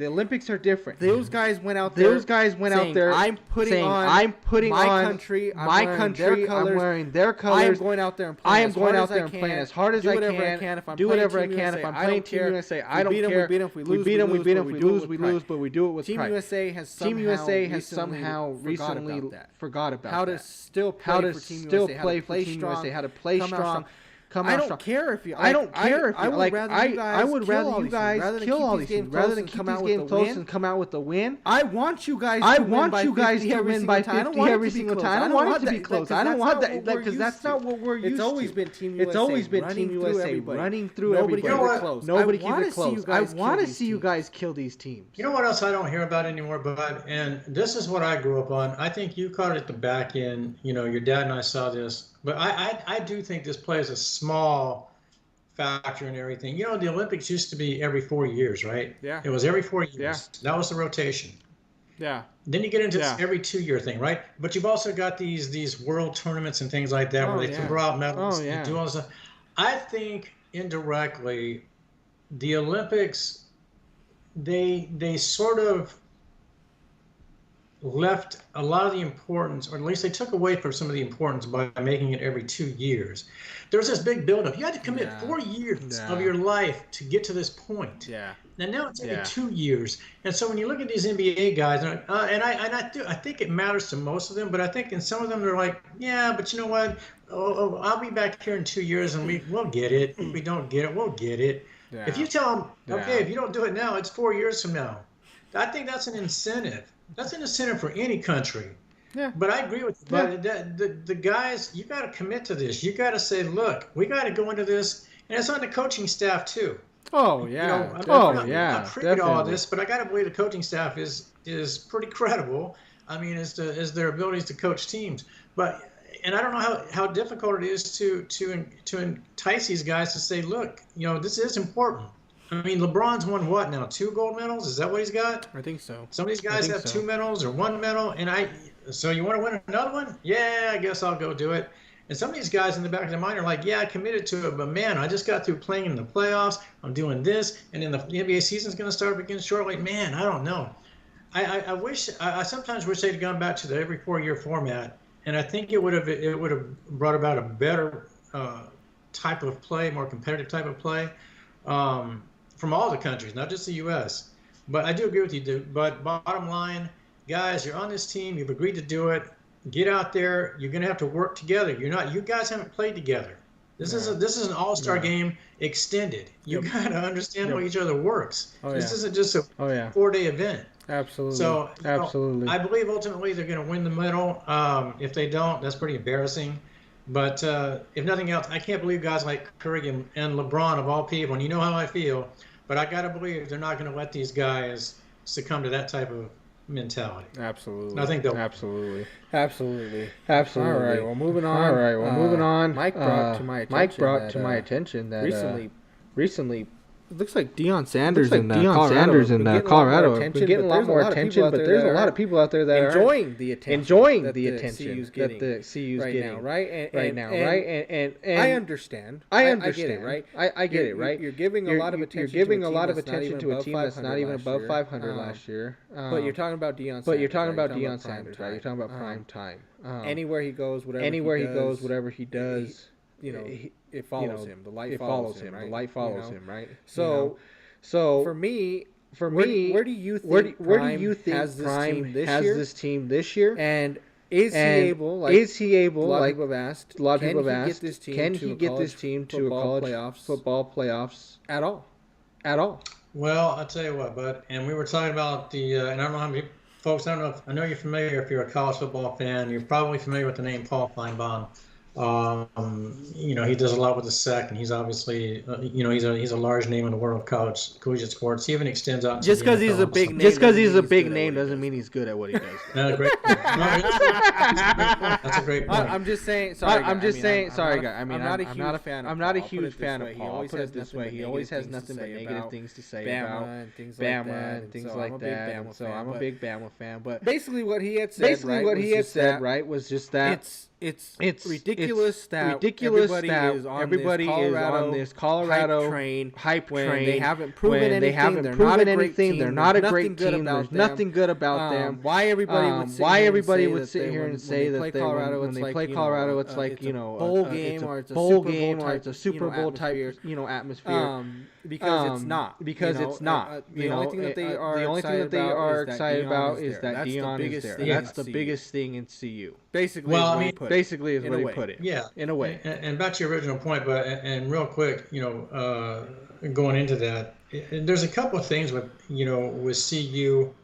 Olympics are different. Those guys went out there. I'm putting on my country. I'm wearing their colors. I'm going out there and playing as hard as I can. Do whatever I can. If I'm playing Team USA, I don't care. We beat them. We lose. We lose. But we do it with pride. Team USA has somehow recently forgot about how to still play for Team USA. How to play strong. I don't care if you. I would rather you guys kill all these teams rather than keep these games close and come out with the win. I want you guys to win by 50 every single time. I don't want it to be close. I don't want that because that's not what we're used to. It's always been Team USA. It's always been Team USA running through everybody. Nobody keeps it close. I want to see you guys kill these teams. You know what else I don't hear about anymore, Bud? And this is what I grew up on. I think you caught it at the back end. You know, your dad and I saw this. But I do think this plays a small factor in everything. You know, the Olympics used to be every 4 years, right? Yeah. It was every 4 years. Yeah. That was the rotation. Yeah. Then you get into this every 2-year thing, right? But you've also got these world tournaments and things like that where they throw out medals and do all this stuff. I think indirectly, the Olympics, they sort of left a lot of the importance, or at least they took away from some of the importance by making it every 2 years. There was this big buildup. You had to commit 4 years of your life to get to this point. Yeah. And now it's every 2 years. And so when you look at these NBA guys, I think it matters to most of them, but I think in some of them they're like, yeah, but you know what? I'll be back here in 2 years and we'll get it. If we don't get it, we'll get it. Yeah. If you tell them, okay, if you don't do it now, it's 4 years from now. I think that's an incentive. That's an incentive for any country. Yeah. But I agree with you. But the guys, you got to commit to this. You got to say, look, we got to go into this. And it's on the coaching staff, too. Oh, yeah. You know, I'm not privy to all this, but I got to believe the coaching staff is pretty credible. I mean, as their abilities to coach teams. And I don't know how difficult it is to entice these guys to say, look, you know, this is important. I mean, LeBron's won what now? 2 gold medals? Is that what he's got? I think so. Some of these guys have 2 medals or 1 medal, so you want to win another one? Yeah, I guess I'll go do it. And some of these guys in the back of their mind are like, yeah, I committed to it, but man, I just got through playing in the playoffs. I'm doing this, and then the NBA season's going to start again shortly. Man, I don't know. I sometimes wish they'd gone back to the every 4-year format, and I think it would have brought about a better type of play, more competitive type of play. From all the countries, not just the U.S. But I do agree with you, dude. But bottom line, guys, you're on this team. You've agreed to do it. Get out there. You're going to have to work together. You guys haven't played together. This is an all-star game extended. You got to understand how each other works. This isn't just a 4-day event. Absolutely. So absolutely, I believe ultimately they're going to win the medal. If they don't, that's pretty embarrassing. But if nothing else, I can't believe guys like Curry and LeBron, of all people, and you know how I feel, but I got to believe they're not going to let these guys succumb to that type of mentality. Absolutely. I think they'll. Absolutely. All right, well, moving on. Mike brought to my attention that recently it looks like Deion Sanders in Colorado. We're getting a lot more attention, but there's a lot of people out there that enjoying the attention that the CU's getting right now. And I understand. I get it, right? I get it, right? You're giving a lot of attention to a team that's not even above 500 last year. But you're talking about Deion Sanders. But you're talking about Deion Sanders, right? You're talking about prime time. Anywhere he goes, whatever he does, you know, it follows him. The light follows him. Right? The light follows him, right? So for me, where do you think Prime has this team this year? And Is he able? Like, a lot of people have asked. Can he get this team to a college football playoffs at all? Well, I'll tell you what, bud. And we were talking about and I don't know how many folks. I know you're familiar. If you're a college football fan, you're probably familiar with the name Paul Feinbaum. He does a lot with the SEC, and he's obviously, he's a large name in the world of collegiate sports. He even extends out. Just because he's a big name. Just because he's a big name doesn't mean he's good at what he does. Great. That's a great point. I'm just saying. Sorry, guy. I mean, I'm not a fan. I'm not a huge fan of Paul. I'll put it this way: he always has nothing but negative things to say about Bama and things like that. So I'm a big Bama fan. But basically, what he had said, was just that it's ridiculous that everybody is on this Colorado hype train. They haven't proven anything. They're not a great team. There's nothing good about them. Why everybody would sit here and say that when they play Colorado, it's like a bowl game or it's a Super Bowl type atmosphere. Because it's not. The only thing that they are excited about is that Deion is there. That's the biggest thing in CU. Basically is what he put it. Yeah, in a way. And back to your original point, but and real quick, going into that, there's a couple of things with CU.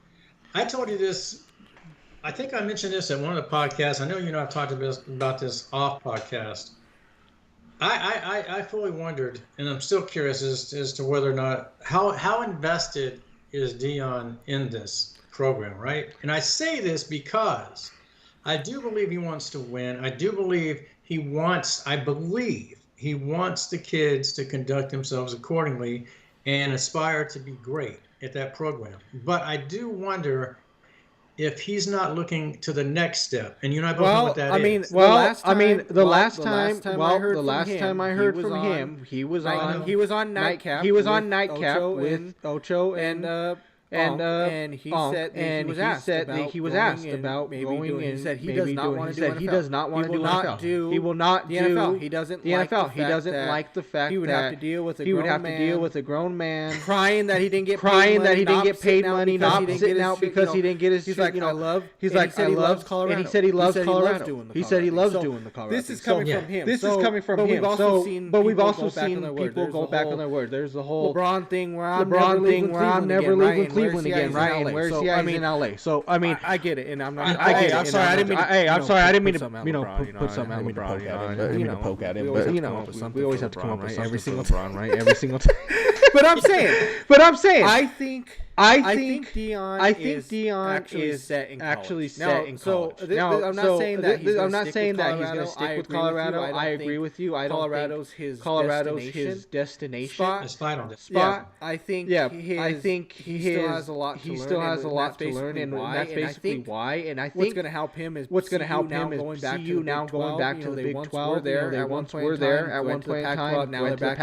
I told you this. I think I mentioned this at one of the podcasts. I know I've talked about this off podcast. I fully wondered, and I'm still curious as to whether or not how invested is Deion in this program, right? And I say this because I do believe he wants to win. I believe he wants the kids to conduct themselves accordingly and aspire to be great at that program. But I do wonder if he's not looking to the next step, and you and I both know what that is. The last time I heard from him, he was on Nightcap. He was on Nightcap with Ocho and he said that he was asked about going in. He said he does not want to do NFL. He will not do the NFL. He doesn't like the fact that he would have to deal with a grown man crying that he didn't get paid money, not sitting out because he didn't get his. He's like, I love Colorado, and he said he loves Colorado. He said he loves doing the Colorado. This is coming from him. But we've also seen people go back on their word. There's the whole LeBron thing where I'm never leaving Cleveland again, right? And where's he in LA? So I mean, I get it, and I'm not. I'm sorry, I didn't mean to put something out and poke at him. But we always have to come up with something every single time, right? Every single time. But I'm saying, I think Deion is actually set in college. I'm not saying that he's going to stick with Colorado. I agree with you. I don't think Colorado's his destination spot. I think he still has a lot to learn, and that's basically why. And I think what's going to help him is CU now going back to the Big 12. They once were there at one point in time. Now they're back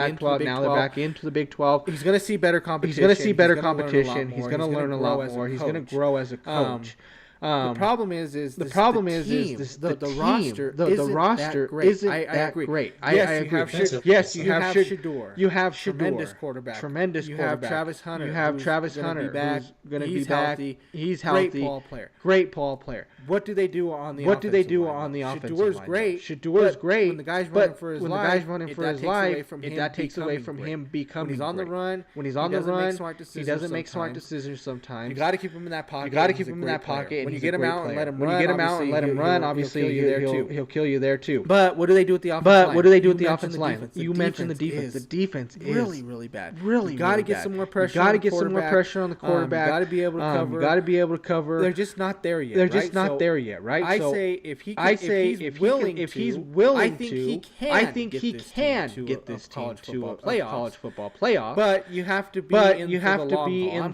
into the Big 12. He's going to see better competition. He's going to learn a lot more. He's going to grow as a coach. The problem is the roster isn't that great. I agree. Yes, you have Shador. You have tremendous quarterback. You have Travis Hunter. Who's going to be back. He's healthy. Great ball player. What do they do on the offensive line? Shador's great. When the guy's running for his life, that takes away from him becoming great. When he's on the run, he doesn't make smart decisions sometimes. You got to keep him in that pocket. When you get him out and let him run, obviously he'll kill you there too. But what do they do with the offensive line? You mentioned the defense. The defense is really bad. You got to get some more pressure. You got to get some more pressure on the quarterback. You got to be able to cover. They're just not there yet. I say if he's willing to, I think he can get this team to a college football playoff. But you have to be in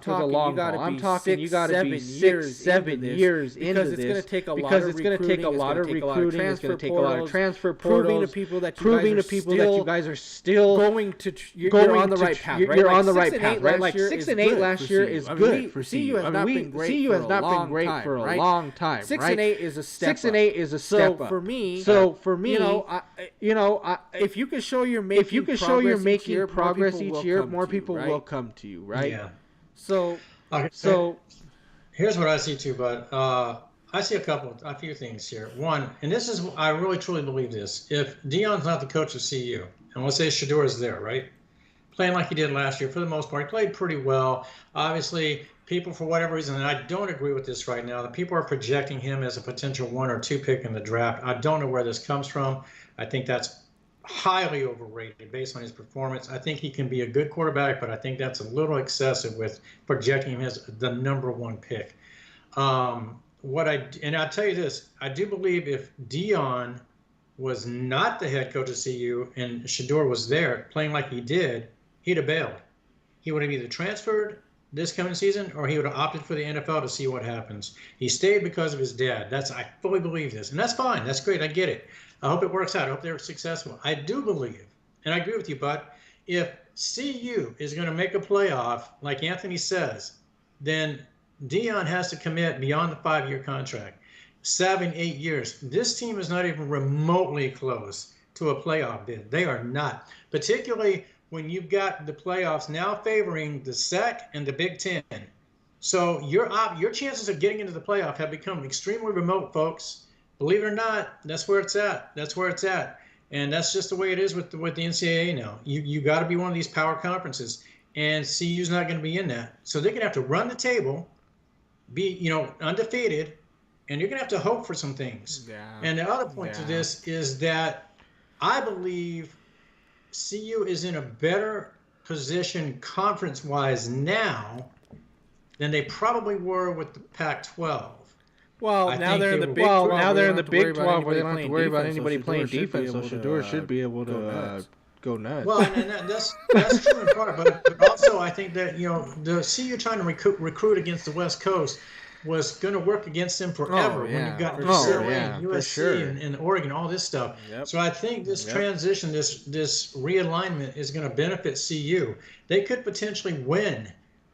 for the long haul. I'm talking you got to be 6-7 years into this because it's going to take a lot of recruiting. It's going to take a lot of transfer portals. Proving to people that you guys are still going to. You're on the right path. You're on the right path, right? Like 6-8 last year is good for CU. CU has not been great for a long time. 6-8 is a step up. For me, if you can show you're making progress each year, more people will come to you, right? Yeah. So here's what I see too, bud. I see a few things here. One, and this is, I really truly believe this. If Deion's not the coach of CU, and let's say Shador is there, right? Playing like he did last year, for the most part, he played pretty well. Obviously, people, for whatever reason, and I don't agree with this right now, the people are projecting him as a potential 1 or 2 pick in the draft. I don't know where this comes from. I think that's highly overrated based on his performance. I think he can be a good quarterback, but I think that's a little excessive with projecting him as the number 1 pick. And I'll tell you this, I do believe if Deion was not the head coach of CU and Shador was there playing like he did, he'd have bailed. He would have either transferred this coming season or he would have opted for the NFL to see what happens. He stayed because of his dad. I fully believe this. And that's fine. That's great. I get it. I hope it works out. I hope they're successful. I do believe, and I agree with you, Bud, if CU is going to make a playoff, like Anthony says, then Deion has to commit beyond the 5-year contract. 7, 8 years. This team is not even remotely close to a playoff bid. They are not. Particularly when you've got the playoffs now favoring the SEC and the Big Ten. So your chances of getting into the playoff have become extremely remote, folks. Believe it or not, that's where it's at. That's where it's at. And that's just the way it is with the NCAA now. You got to be one of these power conferences. And CU's not going to be in that. So they're going to have to run the table, be undefeated, and you're going to have to hope for some things. Yeah. And the other point to this is that I believe CU is in a better position conference-wise now than they probably were with the Pac-12. Well, now they're in the Big 12. Now they're in the Big 12 where they don't have to worry about anybody playing defense. So Shador should be able to go nuts. Well, and that's true in part, but also I think that the CU trying to recruit against the West Coast was going to work against them forever when you've got UCLA and USC and Oregon, all this stuff. Yep. So I think this transition, this realignment is going to benefit CU. They could potentially win,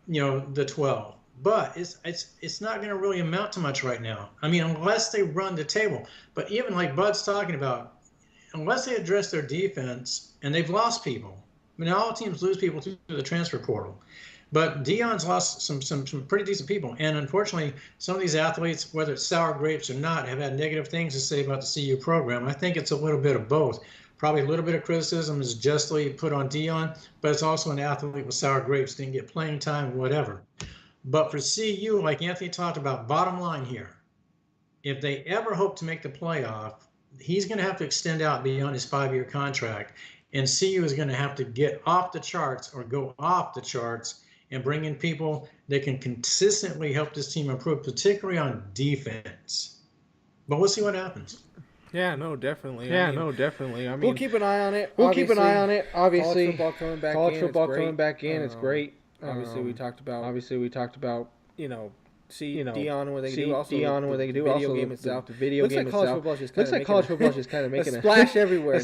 the 12. But it's not going to really amount to much right now. I mean, unless they run the table. But even like Bud's talking about, unless they address their defense, and they've lost people. I mean, all teams lose people through the transfer portal. But Deion's lost some pretty decent people. And unfortunately, some of these athletes, whether it's sour grapes or not, have had negative things to say about the CU program. I think it's a little bit of both. Probably a little bit of criticism is justly put on Deion, but it's also an athlete with sour grapes, didn't get playing time, whatever. But for CU, like Anthony talked about, bottom line here, if they ever hope to make the playoff, he's going to have to extend out beyond his 5-year contract. And CU is going to have to get off the charts or go off the charts and bring in people that can consistently help this team improve, particularly on defense. But we'll see what happens. Yeah, no, definitely. Definitely. I mean, we'll keep an eye on it. Obviously, college football coming back in. It's great. Obviously, we talked about Deion what they can do. Also, game itself. The video game itself. Looks like college football is just kind of making a splash everywhere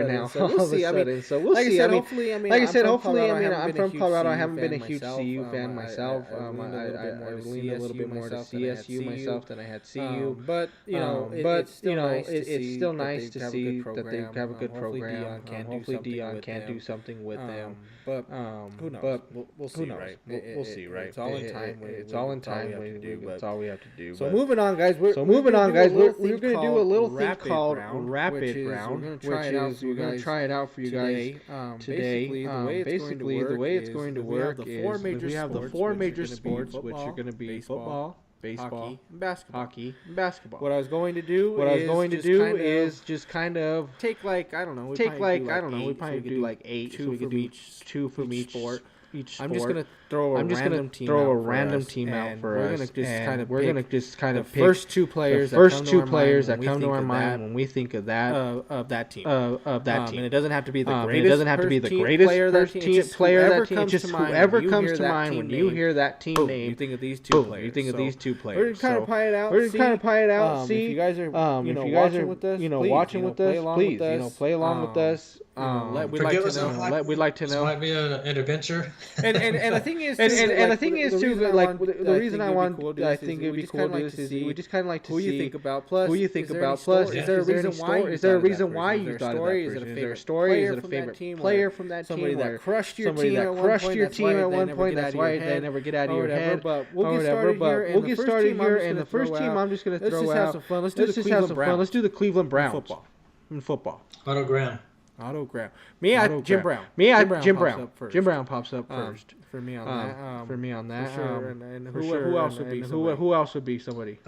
now. So we'll see. Like I said, hopefully, I'm from Colorado. I haven't been a huge CU fan myself. I leaned a little bit more to CSU myself than I had CU. But it's still nice to see that they have a good program. Hopefully, Deion can do something with them. But who knows? But we'll see, right? We'll see, right? It's all in time. It's all in time. That's all we have to do. So moving on, guys. We're going to do a little thing called Rapid Round, which is we're going to try it out for you guys today. Basically, the way it's going to work is we have the 4 major sports, which are going to be football, baseball, hockey, and basketball. What I was going to do is just kind of take we probably do like 8, so we could do 2 from each sport. I'm just gonna throw a random team out for us. We're gonna just kind of pick the first two players that come to our mind when we think of that team. And it doesn't have to be the greatest. player that team. It's just whoever comes to mind when you hear that team name. You think of these two players. We're gonna kind of pie it out. See if you guys are watching with us. Please play along with us. we'd like to know. We'd like to know. This might be an adventure. And the thing is, the thing is too, like the reason I think it'd be cool to do this is we just kind of like to see who you think about. Plus, is there a reason why you thought of that person? Is there a story? Is it a favorite player from that team? Somebody that crushed your team at one point. That's why they never get out of your head. But we'll get started here. And the first team I'm just going to throw out. Let's just have some fun. Let's do the Cleveland Browns. Football. Otto Graham. Jim Brown. Jim Brown pops up first for me on that. For sure. And who else would be? Who else would be somebody?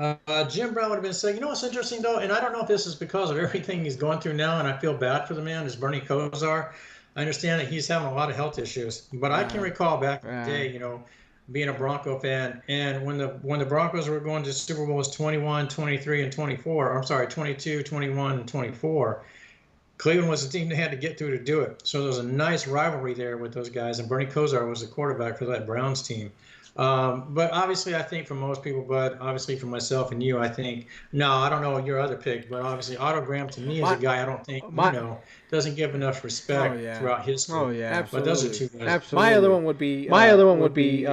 Jim Brown would have been saying, you know what's interesting though, and I don't know if this is because of everything he's going through now, and I feel bad for the man, is Bernie Kosar. I understand that he's having a lot of health issues, but I can recall back in the day, being a Bronco fan, and when the Broncos were going to Super Bowls 21, 23, and 24, I'm sorry, 22, 21, and 24. Cleveland was the team they had to get through to do it. So there was a nice rivalry there with those guys, and Bernie Kosar was the quarterback for that Browns team. But obviously, I think for most people, but obviously for myself and you, I think, no, I don't know your other pick, but obviously Otto Graham to me is a guy I don't think, doesn't give enough respect throughout history. Oh, yeah. Absolutely. But those are two guys. Absolutely. My other one would be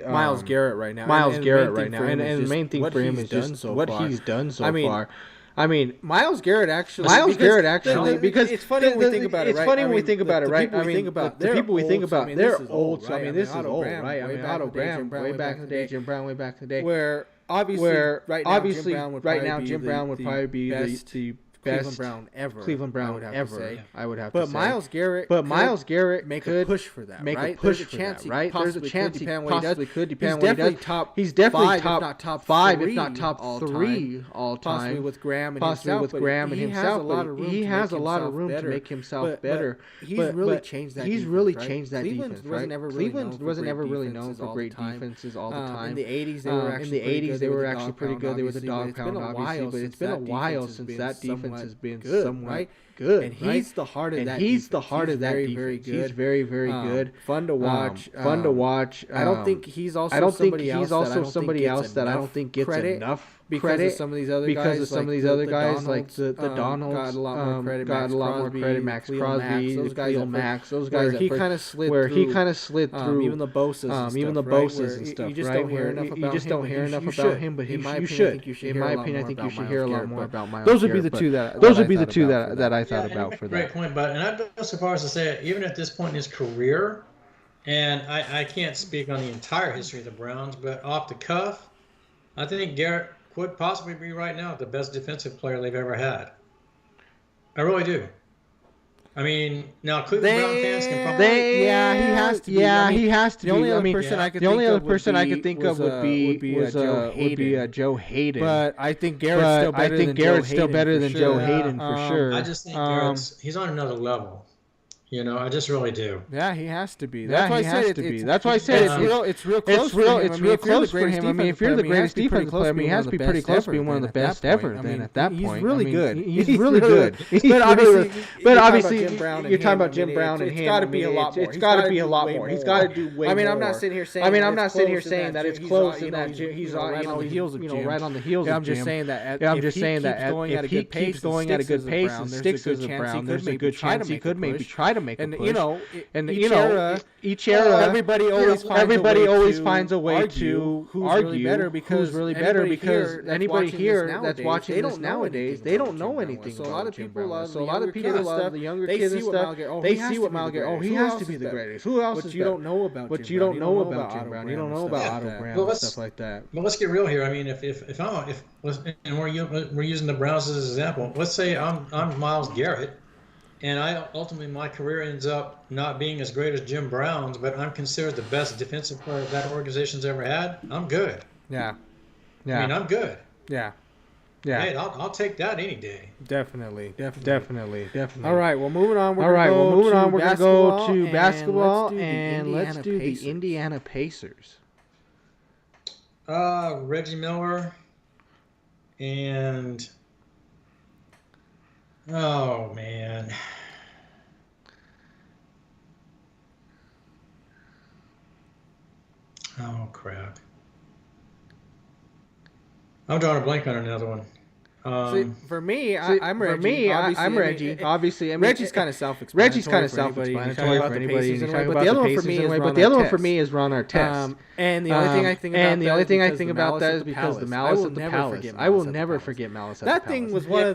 Myles Garrett right now. And the main thing for him is just what he's done so far. I mean, Myles Garrett actually. Because it's funny when we think about it. It's funny when we think about it, right? The people we think about, they're old. I mean, this is old, right? I mean, Otto Graham, way back in the day, Jim Brown, way back in the day. Where obviously, right now, Jim Brown would probably be the best Cleveland Brown ever. I would have to say. But Myles Garrett make a push for that. Make a push for that, right? There's a chance he possibly could, depending on what he does. He's definitely top 5, if not top 3 all time. Possibly with Graham and himself. He has a lot of room to make himself better. He's really changed that defense. Cleveland wasn't ever really known for great defenses all the time. In the 80s, they were actually pretty good. They were the dog pound, obviously, but it's been a while since that defense has been somewhat good, and he's the heart of that. He's the heart of that defense. Very good. He's very, very good. Fun to watch. I don't think he's also somebody else that I don't think gets enough credit because of some of these other guys, like the Donalds got a lot more credit. Max Crosby, those guys, those guys where he kind of slid through. Even the Boses and stuff. You just don't hear enough about him. But you should. In my opinion, I think you should hear a lot more about Myles. Those would be the two that I thought about for that. Great point, but I'd go so far as to say, even at this point in his career, and I can't speak on the entire history of the Browns, but off the cuff, I think Garrett could possibly be right now the best defensive player they've ever had. I really do. I mean, now Cleveland Brown fans can probably. He has to be. Yeah, he has to be. The only other person I could think of would be Joe Hayden. But I think Garrett's still better than Joe Hayden for sure. I just think he's on another level. I just really do. Yeah, he has to be. That's why I said it's real close. It's real close for him. I mean, if you're the greatest defensive player, I mean, he has to be pretty close to being one of the best ever. Then at that point, he's really good. He's really good. But obviously, you're talking about Jim Brown and him. It's got to be a lot more. It's got to be a lot more. He's got to do way more. I mean, I'm not sitting here saying that it's close and that he's right on the heels of Jim. Right on the heels of Jim. I'm just saying that if he keeps going at a good pace and sticks as a Brown, there's a good chance he could maybe try to make a push. And each era, everybody always finds a way to argue who's really better because anybody here that's watching this nowadays, they don't know anything. So a lot of people love the younger kids and stuff. They see what Myles Garrett. Oh, he has to be the greatest. Who else is But you don't know about Jim Brown. You don't know about Otto Graham and stuff like that. Well, let's get real here. I mean, if and we're using the Browns as an example. Let's say I'm Myles Garrett. And ultimately, my career ends up not being as great as Jim Brown's, but I'm considered the best defensive player that organization's ever had. I'm good. Yeah. I mean, I'm good. Yeah. Hey, I'll take that any day. Definitely. All right, well, moving on. We're going to go to basketball, and let's do the Indiana Pacers. Reggie Miller and... Oh, man. Oh, crap. I'm drawing a blank on another one. For me, I'm Reggie. Obviously, I mean, Reggie's kind of self-explanatory for anybody. But the other one for me is Ron Artest. The other one for me is Ron Artest. And the only thing I think about that is because the Malice at the Palace. I will never forget Malice at the Palace.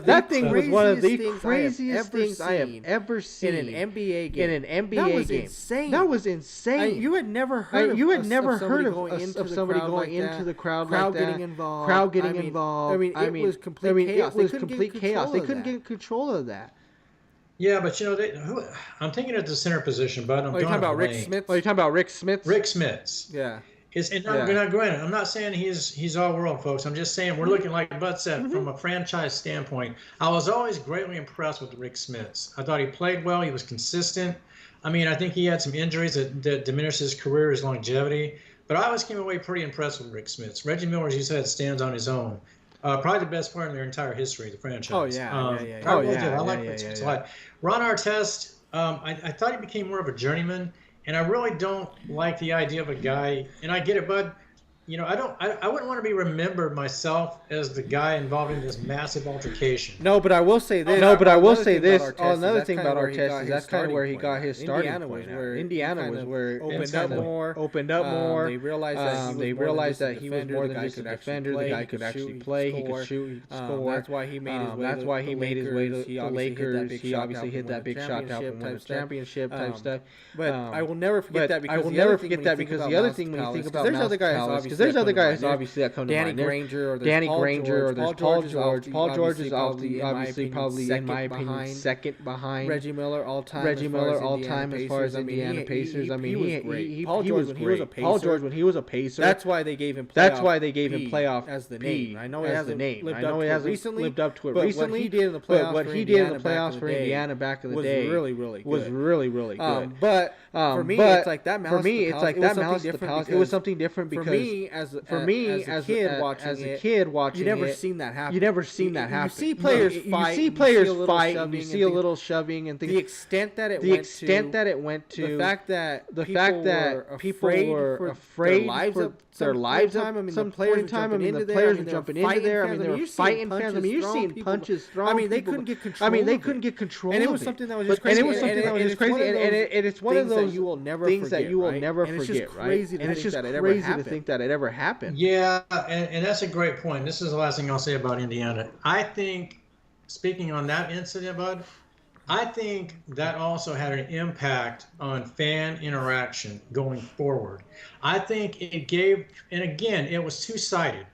That thing was one of the craziest things I have ever seen in an NBA game. That was insane. You had never heard of somebody going into the crowd like that. Crowd getting involved. I mean, it was complete chaos. It was complete chaos. They couldn't get control of that. Yeah, but I'm thinking at the center position, but you're talking about Rick Smith? Oh, you're talking about Rick Smith? Rick Smiths. Yeah. Granted, I'm not saying he's all world, folks. I'm just saying we're looking, like Bud said, from a franchise standpoint. I was always greatly impressed with Rick Smiths. I thought he played well. He was consistent. I mean, I think he had some injuries that diminished his career, his longevity. But I always came away pretty impressed with Rick Smiths. Reggie Miller, as you said, stands on his own. Probably the best player in their entire history of the franchise. Oh, yeah. I like Rick Smiths a lot. Ron Artest, I thought he became more of a journeyman. And I really don't like the idea of a guy, and I get it, Bud. I wouldn't want to be remembered myself as the guy involved in this massive altercation. No, but I will say this. Another thing about Artest is that's kind of where he got his starting point. Indiana was where it opened up more. They realized that he was more than just a defender. The guy could actually play. He could shoot. He could score. That's why he made his way to the Lakers. He obviously hit that big shot to help him win the championship type stuff. But I will never forget that because the other thing when you think about there's other guys there's other guys obviously that come to mind. Danny Granger, or there's Paul George. Paul George is obviously probably in my opinion second behind Reggie Miller all time as far as Indiana Pacers. I mean, he was great. Paul George when he was a Pacer. That's why they gave him playoff as the name. I know he hasn't lived up to it recently. What he did in the playoffs for Indiana back in the day was really good. But for me, it's like that Malice at the Palace. It was something different because for me as a kid watching you never seen that happen. You see players fight, and you see a little shoving and things. The extent that it went to, the fact that people were afraid for their lives at some point in time. I mean, the players were jumping into there. I mean, they were fighting fans. I mean, you're seeing punches thrown. I mean, they couldn't get control. And it was something that was just crazy. And it's one of those things that you will never forget, right? And it's just crazy to think that it ever happened. Yeah, and that's a great point. This is the last thing I'll say about Indiana. I think, speaking on that incident, Bud, I think that also had an impact on fan interaction going forward. I think it gave, and again, it was two-sided,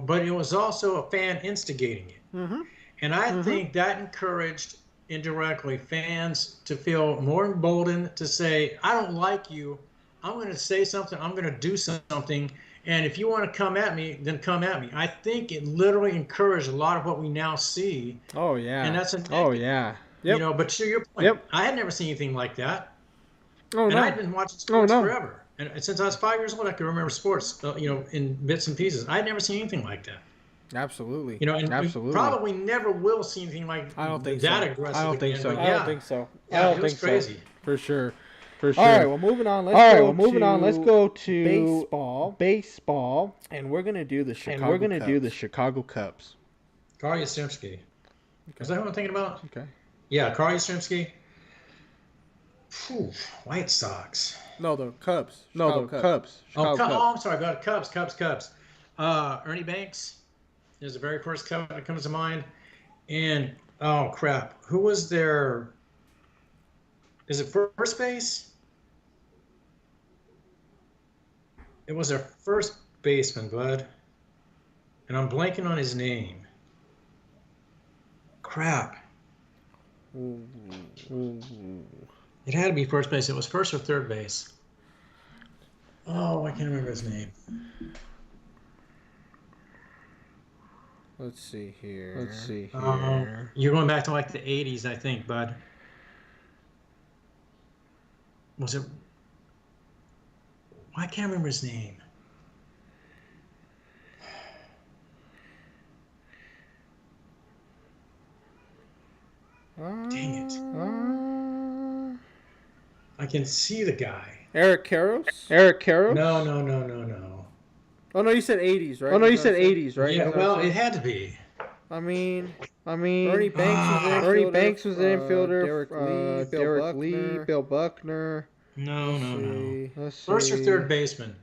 but it was also a fan instigating it. Mm-hmm. And I think that encouraged indirectly fans to feel more emboldened to say, I don't like you. I'm going to say something. I'm going to do something. And if you want to come at me, then come at me. I think it literally encouraged a lot of what we now see. Oh, yeah. And that's Yep. But to your point, I had never seen anything like that. Oh, and I'd been watching sports forever. And since I was 5 years old, I could remember sports, in bits and pieces. I'd never seen anything like that. Absolutely. And absolutely. We probably never will see anything like that aggressive. I don't think so. I don't think so. It was crazy. For sure. All right, well, moving on. Let's go to baseball, and we're gonna do the Chicago Cubs. Carl Yastrzemski. Is that what I'm thinking about? Okay. Yeah, Carl Yastrzemski. White Sox. No, the Cubs. Cubs. I'm sorry. Got Cubs. Ernie Banks is the very first Cub that comes to mind. And, oh, crap. Who was their... Is it first base? It was their first baseman, Bud. And I'm blanking on his name. Crap. It had to be first base. It was first or third base. Oh, I can't remember his name. Let's see here. You're going back to like the 80s, I think, Bud. Was it? I can't remember his name. Dang it. I can see the guy. Eric Karros? No. Oh, no, you said 80s, right? Yeah, well, it had to be. Bernie Banks was an infielder. Derek Lee, Bill Buckner. No. Let's First or see. third baseman.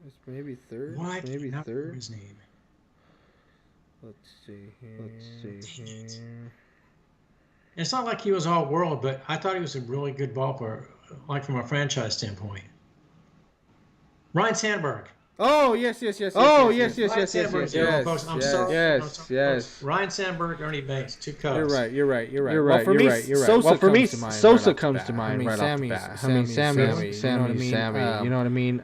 It's maybe third. Why? Maybe third. His name. Let's see here. It's not like he was all world, but I thought he was a really good ball player, like from a franchise standpoint. Ryan Sandberg. Oh, yes. Ryan Sandberg, folks. I'm sorry. Yes. Ryan Sandberg, Ernie Banks, two Cubs. You're right. Well, for me, Sosa comes to mind right off the bat. I mean, Sammy. You know what I mean?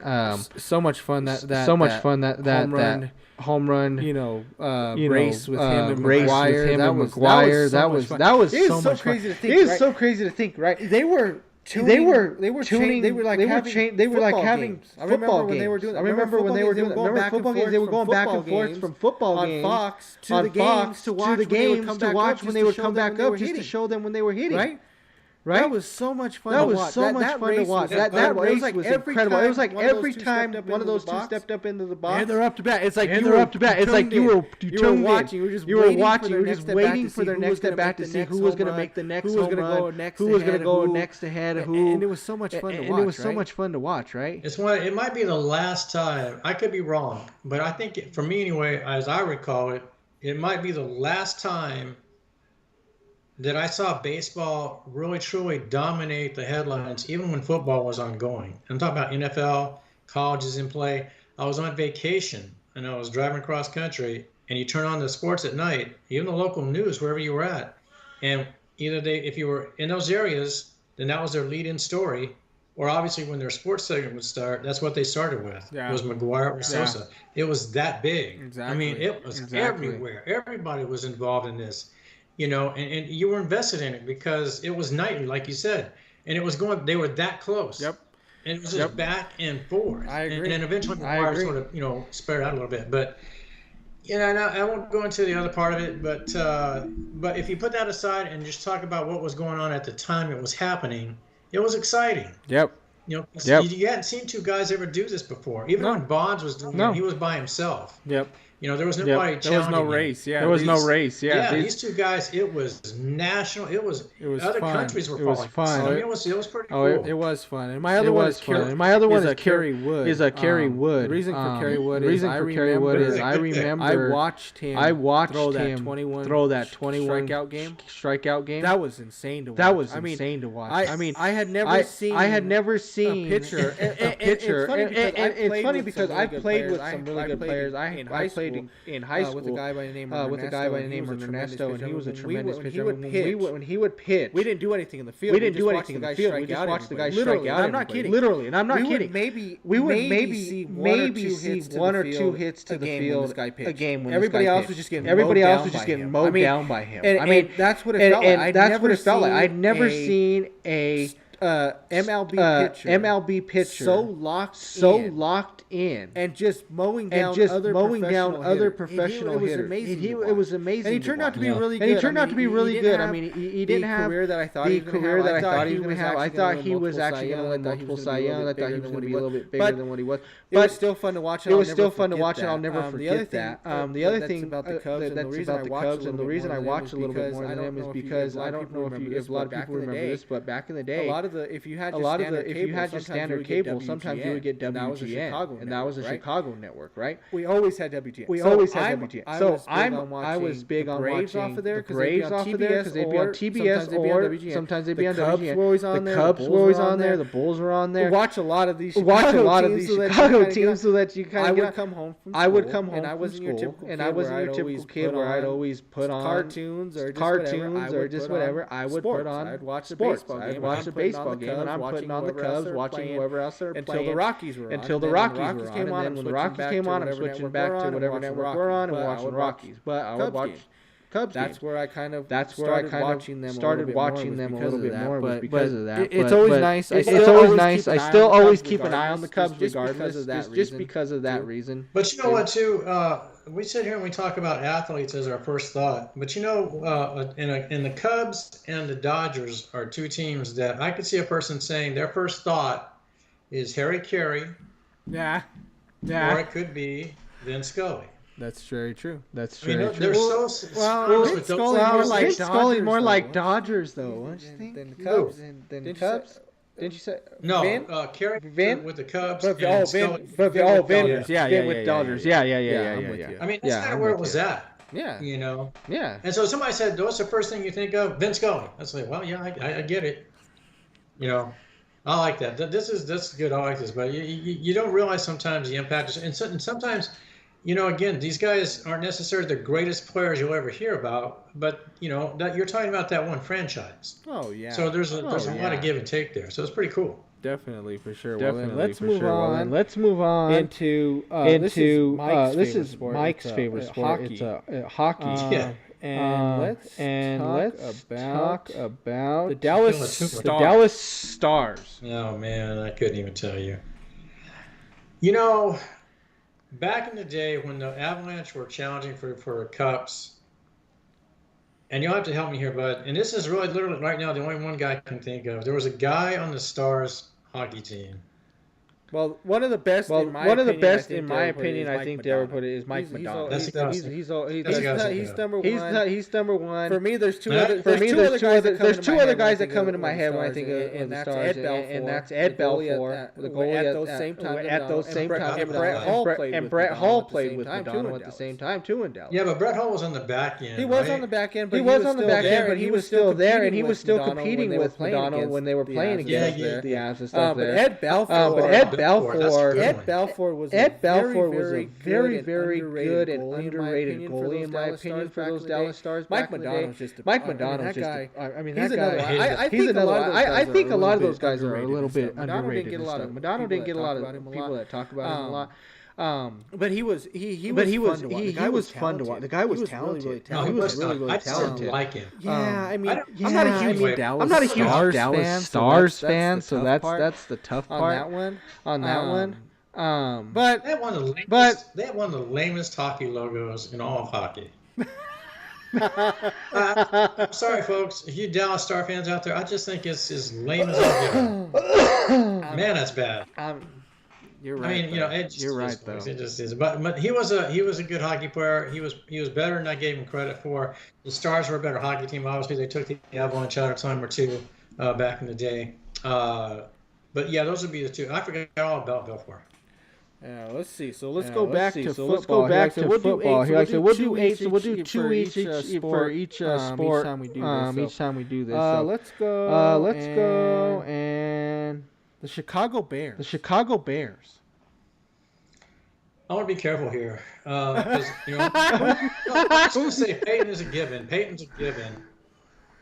So much fun that home run. Race with him and McGuire. That was so much crazy to think. It is so crazy to think, right? They were tuning. They were like having games. I remember when they were doing. Remember football games? They were going back and forth from football games on Fox to the games to watch when they would come back up just to show them when they were hitting. Right? That was so much fun. That was so much fun to watch. That race was incredible. It was like every time one of those two stepped up into the box, and they're up to bat. It's like you were watching. You were just waiting for their next step back to see who was going to make the next home run, who was going to go next ahead, who. And it was so much fun to watch. And it was so much fun to watch, right? It might be the last time. I could be wrong, but I think for me anyway, as I recall it, it might be the last time that I saw baseball really truly dominate the headlines, even when football was ongoing. I'm talking about NFL, colleges in play. I was on vacation and I was driving across country, and you turn on the sports at night, even the local news, wherever you were at, and either if you were in those areas, then that was their lead-in story, or obviously when their sports segment would start, that's what they started with. Yeah. It was McGuire or Sosa. It was that big. Exactly. I mean, it was everywhere. Everybody was involved in this. And you were invested in it because it was nightly, like you said, and it was they were that close. Yep. And it was just back and forth. I agree. And then eventually McGuire sort of, spared out a little bit. But, I won't go into the other part of it, but if you put that aside and just talk about what was going on at the time it was happening, it was exciting. Yep. You hadn't seen two guys ever do this before. Even when Bonds was doing it, he was by himself. Yep. There was nobody challenging. There was no race. There was no race. These two guys, it was national. It was other fun. Countries were following. It was fun. So, it was pretty cool. It was fun. And my other one is Kerry Wood. Kerry Wood. The reason for Kerry Wood is I remember I watched him throw that 21 strikeout game. That was insane to watch. I had never seen a pitcher. It's funny because I played with some really good players. I played in high school with a guy by the name of Ernesto, and he was a tremendous pitcher. When he would pitch, we didn't do anything in the field. We just watched the guy strike out. I'm not kidding. Literally, and I'm not kidding. We would maybe see one or two hits to the field a game when everybody else was just getting mowed down by him. I mean, that's what it felt like. That's what it felt like. I'd never seen a MLB pitcher so locked in and just mowing down other professional hitters. It was amazing. And he turned out to be really good. I mean, he didn't have the career that I thought he was going to have. I thought he was actually going to win multiple Cy Young. I thought he was going to be a little bit bigger than what he was. It was still fun to watch. It was still fun to watch, and I'll never forget that. The other thing about the Cubs and the reason I watched a little bit more than them is because I don't know if a lot of people remember this, but back in the day, if you had just standard cable, sometimes you would get WGN, and that was a Chicago network, right? We always had WGN. So I was big on watching the Braves off of there because they'd be on TBS or sometimes they'd be on WGN. The Cubs were always on there. The Bulls were on there. Watch a lot of these Chicago teams so that you kind of. I would come home from school, and I wasn't your typical kid where I'd always put on cartoons or just whatever. I would put on I'd watch the sports. baseball I'd game. watch the baseball game, and I'm putting on the Cubs, watching whoever else they're playing until the Rockies were on. Until the Rockies came on, and when the Rockies came on, I'm switching back to whatever network we're on and watching Rockies. But I would watch Cubs. That's where I kind of started watching them a little bit more was because of that. It's always nice. It's always nice. I still always keep an eye on the Cubs regardless, just because of that reason. But you know what, too? We sit here and we talk about athletes as our first thought. But in the Cubs and the Dodgers are two teams that I could see a person saying their first thought is Harry Carey. Yeah. Or it could be Vin Scully. That's very true. That's I mean, very they're true. so Well, with Vince those Scully players, more like Vince Scully more Dodgers, like though. Dodgers, though. What you think? Than the Cubs. Than Didn't Cubs? you Didn't you say? no, Vin? Carey Vin? with the Cubs. But and Vin Scully- with Vin Dodgers. Yeah, Vin yeah, with yeah, Dodgers. yeah, Yeah. I'm with you. I mean, that's kind of I'm where it with was you. at. Yeah. You know. Yeah. And so somebody said, "What's the first thing you think of?" Vince Scully. I was like, "Well, yeah, I get it." You know, I like that. That's good. I like this, but you don't realize sometimes the impact, and sometimes, you know, again, these guys aren't necessarily the greatest players you'll ever hear about, but you know that you're talking about that one franchise. Oh yeah. So there's a lot of give and take there. So it's pretty cool. Definitely for sure. Definitely. Well, then let's for move sure. Well, on. then let's move on into this is sport. Mike's It's, favorite sport. hockey. It's hockey. Yeah. And let's talk about the The Dallas Stars. Oh man, I couldn't even tell you. You know, back in the day when the Avalanche were challenging for cups, and you'll have to help me here, bud. And this is really literally right now the only one guy I can think of. There was a guy on the Stars hockey team. Well, one of the best. Well, in my one of the opinion, best, in my opinion, I think Derek put it is Mike McDonald. McDonald. That's the He's guy. number one. He's number one. For me, there's two Yeah. other. For me, there's two other guys that come into my when I head think when I think of and the that's Stars, Ed Belfour, and that's Ed Belfour, the goalie at those same times. and Brett Hall played and with Brett McDonald Hall at the played same with time, McDonald too, at in the same time too in Dallas. Yeah, but Brett Hall was on the back end. He was right? on the back end, but He was on the back still end, but he was still there, and he was still McDonald competing when they were with playing McDonald when they were playing against Yeah, the Avs and stuff But there. Ed Belfour. But Ed That's Belfour, good. Ed Belfour was a very good and underrated goalie in my opinion for those Dallas Stars Mike back in the day. McDonald's just Mike McDonald's that just guy. I mean He's that guy. another one. I He's think another one. I think a lot of those guys guys are a little bit underrated. McDonald didn't get a lot of people that talk about him a lot. But he was fun to watch. The guy was talented. Really No, he was really I just talented. didn't like him. Yeah, I mean, I'm not a huge Dallas Stars fan, so that's the tough part on that one. But They had one of the lamest hockey logos in all of hockey. I'm sorry, folks. If you Dallas Star fans out there, I just think it's as lame as all get. Man, that's bad. You're right. I mean, you know, it just You're right, is, though. It just is. But he was a good hockey player. He was better than I gave him credit for. The Stars were a better hockey team. Obviously, they took the Avalanche out a time or two back in the day. But yeah, those would be the two. I forgot all about Belfour. Yeah, let's see. So let's go back to football. Let's go back to football. We'll do 8. So we'll do 2 each for each sport. Each time we do this. Let's go. Let's go and the Chicago Bears. I want to be careful here because I'm just going to say Peyton's a given.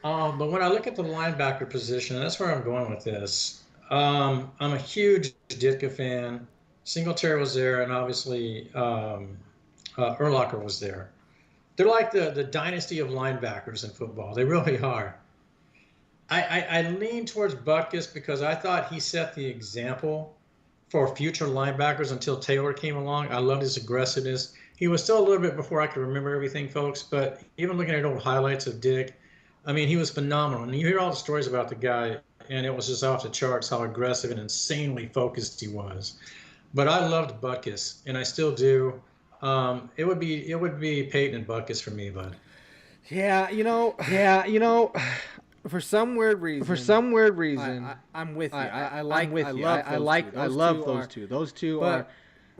But when I look at the linebacker position, that's where I'm going with this. I'm a huge Ditka fan. Singletary was there, and obviously Urlacher was there. They're like the dynasty of linebackers in football. They really are. I lean towards Butkus because I thought he set the example for future linebackers until Taylor came along. I loved his aggressiveness. He was still a little bit before I could remember everything, folks, but even looking at old highlights of Dick, I mean, he was phenomenal. And you hear all the stories about the guy, and it was just off the charts how aggressive and insanely focused he was. But I loved Butkus, and I still do. It would be Peyton and Butkus for me, bud. Yeah, you know. For some weird reason. I'm with you. I love those two. Those two are.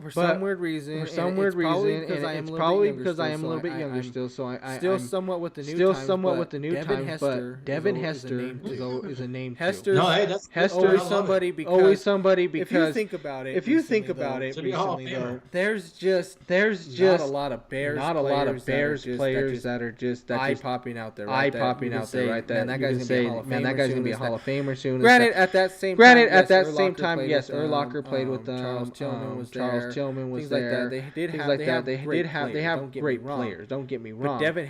For some weird reason, it's probably because I am a little bit younger still, so I'm somewhat with the new times. But Devin Hester is a name. Hester is somebody because if you think about it, recently though, there's just not a lot of Bears players that are just eye popping out there. Right there. That guy's gonna be a Hall of Famer soon. Granted, at that same time, yes, Urlacher played with them. Charles Tillman was there. Tillman was there. They have great players. Don't get me wrong. But Devin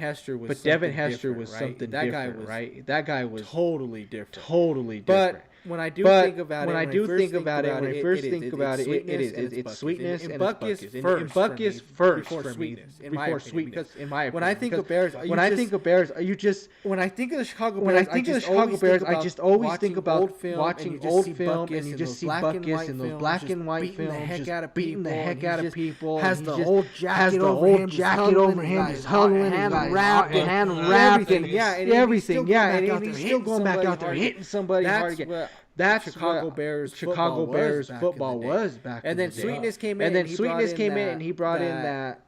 Hester was something different. That guy was totally different. when I do But think about when it, I do think about it, when I first think about it, it's sweetness and Buck is and Buck is first before for me sweetness, before sweetness. In my opinion, when I think of Bears, when I think of Bears, you just when I think of the Chicago Bears, when I think of the Chicago Bears, I just always think about watching old film, and you just see Buckus in those black and white films, just beating the heck out of people. Has the whole jacket over him, he's huddling, hand wrapped, and everything. Yeah, and he's still going back out there hitting somebody hard again. That's Chicago Bears football was back in the day. And then Sweetness came in. And then Sweetness came in, and he brought in that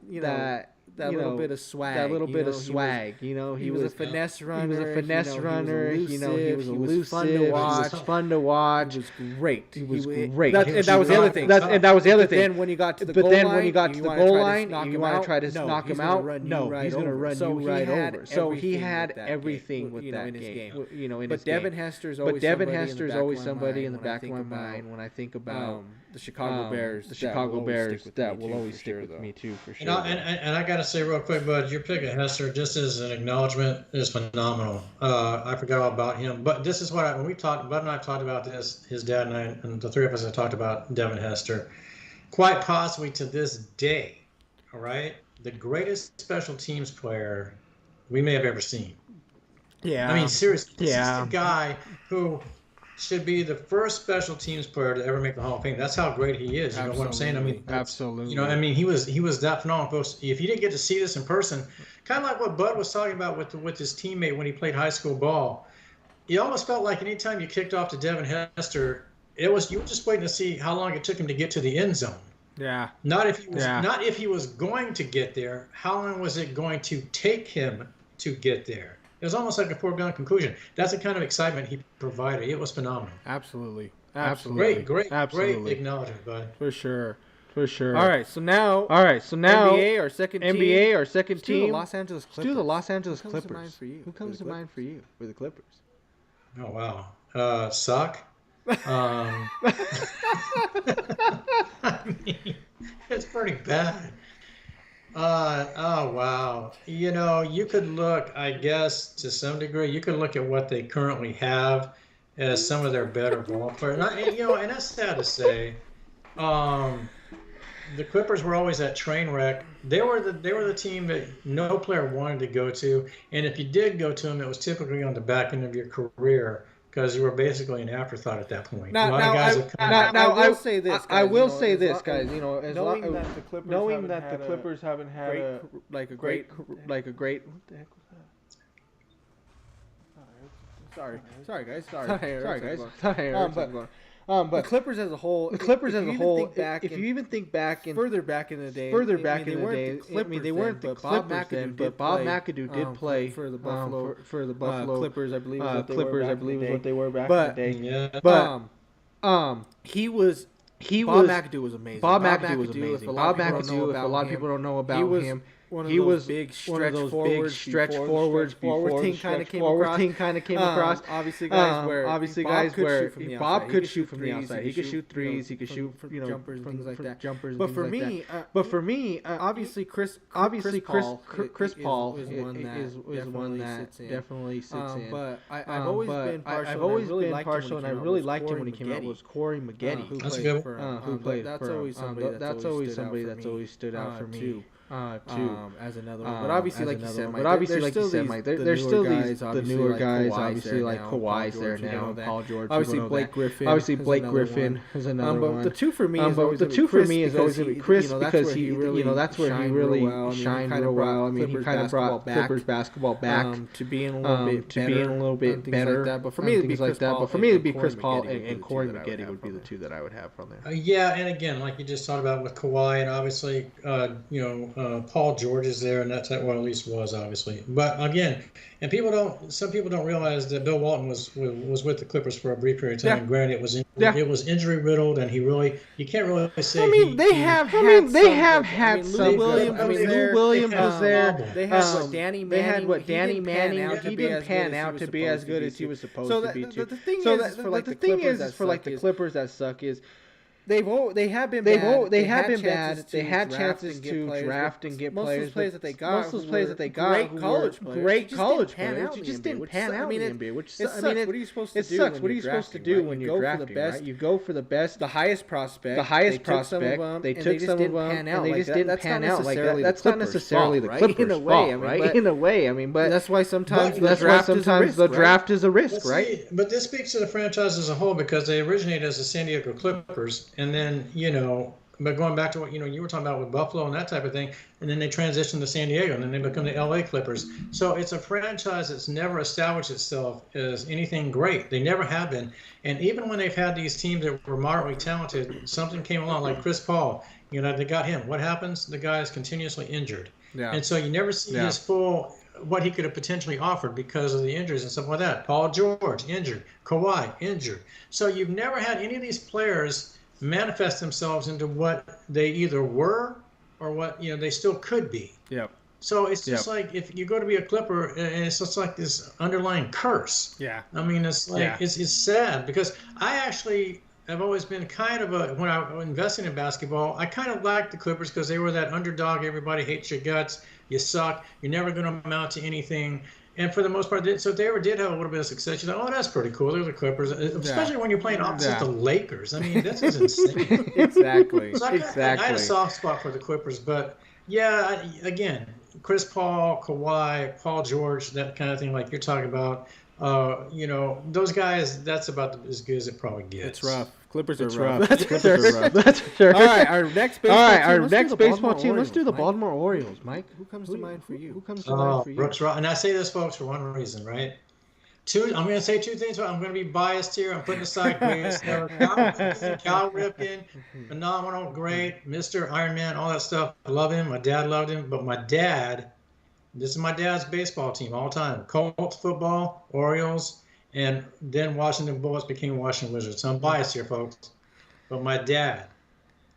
little bit of swag. That little bit of swag. He was a finesse runner. He was a finesse runner. He was elusive. Fun to watch. He was fun to watch. He was great. He was great. And that was the other thing. And that was the other thing. Then when you got to the goal line, you want to try to knock him out. No, he's going to run you right over. So he had everything with that game. But Devin Hester is always somebody in the back of my mind when I think about the Chicago Bears. The Chicago Bears that will always stick with me too, for sure. And I got to say real quick, bud, your pick of Hester, just as an acknowledgement, is phenomenal. I forgot all about him, but this is what when we talked, Bud and I talked about this, his dad and I, and the three of us have talked about Devin Hester, quite possibly to this day, all right, the greatest special teams player we may have ever seen. Yeah. I mean, seriously, this is the guy who should be the first special teams player to ever make the Hall of Fame. That's how great he is. You know what I'm saying? I mean, absolutely. He was that phenomenal. If you didn't get to see this in person, kind of like what Bud was talking about with his teammate when he played high school ball, you almost felt like anytime you kicked off to Devin Hester, you were just waiting to see how long it took him to get to the end zone. Yeah. Not if he was going to get there. How long was it going to take him to get there? It was almost like a foregone conclusion. That's the kind of excitement he provided. It was phenomenal. Absolutely. Great acknowledgement, bud. For sure. All right, so now NBA, our second team. Let's do the Los Angeles Clippers. Do the Los Angeles Clippers. Who comes to mind for you for the Clippers? Oh wow, suck. I mean, it's pretty bad. Oh wow. You could look, I guess, to some degree, you could look at what they currently have as some of their better ball players. And that's sad to say. The Clippers were always that train wreck. They were the team that no player wanted to go to, and if you did go to them, it was typically on the back end of your career, because you were basically an afterthought at that point. I will say this, guys. Knowing that the Clippers haven't had a great. What the heck was that? Sorry, guys. But the Clippers as a whole, if you even think back further back in the day, they weren't the Clippers then, but Bob McAdoo did play for the Buffalo Clippers, I believe. Is what they were back in the day. Yeah. But Bob McAdoo was amazing. Bob McAdoo was amazing. Bob McAdoo, if a lot of people don't know about him, he was big stretch forwards before team kind of came across. Obviously, guys where Bob could shoot from the outside. He could shoot threes. He could shoot jumpers, things like that. But for me, obviously Chris Paul is one that definitely sits in. But I've always been partial, and I really liked him when he came out. Was Corey Maggette, who played for. That's always somebody that's always stood out for me. As another one, but obviously, like you said, Mike, there's still these the newer guys, obviously like Kawhi's there now, Paul George, obviously Blake Griffin is another one. But the two for me is always going to be Chris, because that's where he really shined real well. I mean, he kind of brought Clippers basketball back to being a little bit better. But for me, it'd be Chris Paul and Corey Maggette would be the two that I would have from there. Yeah, and again, like you just talked about with Kawhi, and obviously, Paul George is there, and that's at least was, obviously. But again, and some people don't realize that Bill Walton was with the Clippers for a brief period of time. And granted, it was injury riddle, and you can't really say. I mean, they have had some. Lou Williams was there. They had Danny Manning. He didn't pan out to be as good as he was supposed to be. The thing is, for the Clippers that suck is, They have been bad. They had chances to draft and get players. Most of those players that they got, great college players, just didn't pan out in the NBA. Which sucks. What are you supposed to do? What are you supposed to do when you're drafting? You go for the best, the highest prospect. They took some of them, and they just didn't pan out. Like that's not necessarily the Clippers' fault, right? In a way, I mean, but that's why sometimes the draft is a risk, right? But this speaks to the franchise as a whole because they originated as the San Diego Clippers. And then, but going back to what, you were talking about with Buffalo and that type of thing, and then they transition to San Diego, and then they become the LA Clippers. So it's a franchise that's never established itself as anything great. They never have been. And even when they've had these teams that were moderately talented, something came along, like Chris Paul, they got him. What happens? The guy is continuously injured. Yeah. And so you never see his full, what he could have potentially offered because of the injuries and stuff like that. Paul George, injured. Kawhi, injured. So you've never had any of these players manifest themselves into what they either were or what they still could be. Yep. So it's just like if you go to be a Clipper, and it's just like this underlying curse. Yeah. I mean, it's like it's sad because I actually have always been kind of when I was investing in basketball, I kind of liked the Clippers because they were that underdog. Everybody hates your guts. You suck. You're never going to amount to anything. And for the most part, so if they ever did have a little bit of success, you're like, oh, that's pretty cool. They're the Clippers, especially when you're playing opposite the Lakers. I mean, this is insane. Exactly. So I had a soft spot for the Clippers, but again, Chris Paul, Kawhi, Paul George, that kind of thing, like you're talking about. Those guys, that's about as good as it probably gets. It's rough. Clippers are rough. That's for sure. All right, our next baseball team. Let's do the Baltimore Orioles, Mike. Who comes to mind for you? Brooks Robinson. And I say this, folks, for one reason, right? I'm going to say two things. I'm going to be biased here. I'm putting aside greatest ever. Cal Ripken, phenomenal, great, Mr. Iron Man, all that stuff. I love him. My dad loved him. But my dad, this is my dad's baseball team all time. Colts football, Orioles, and then Washington Bullets became Washington Wizards. So I'm biased here, folks. But my dad,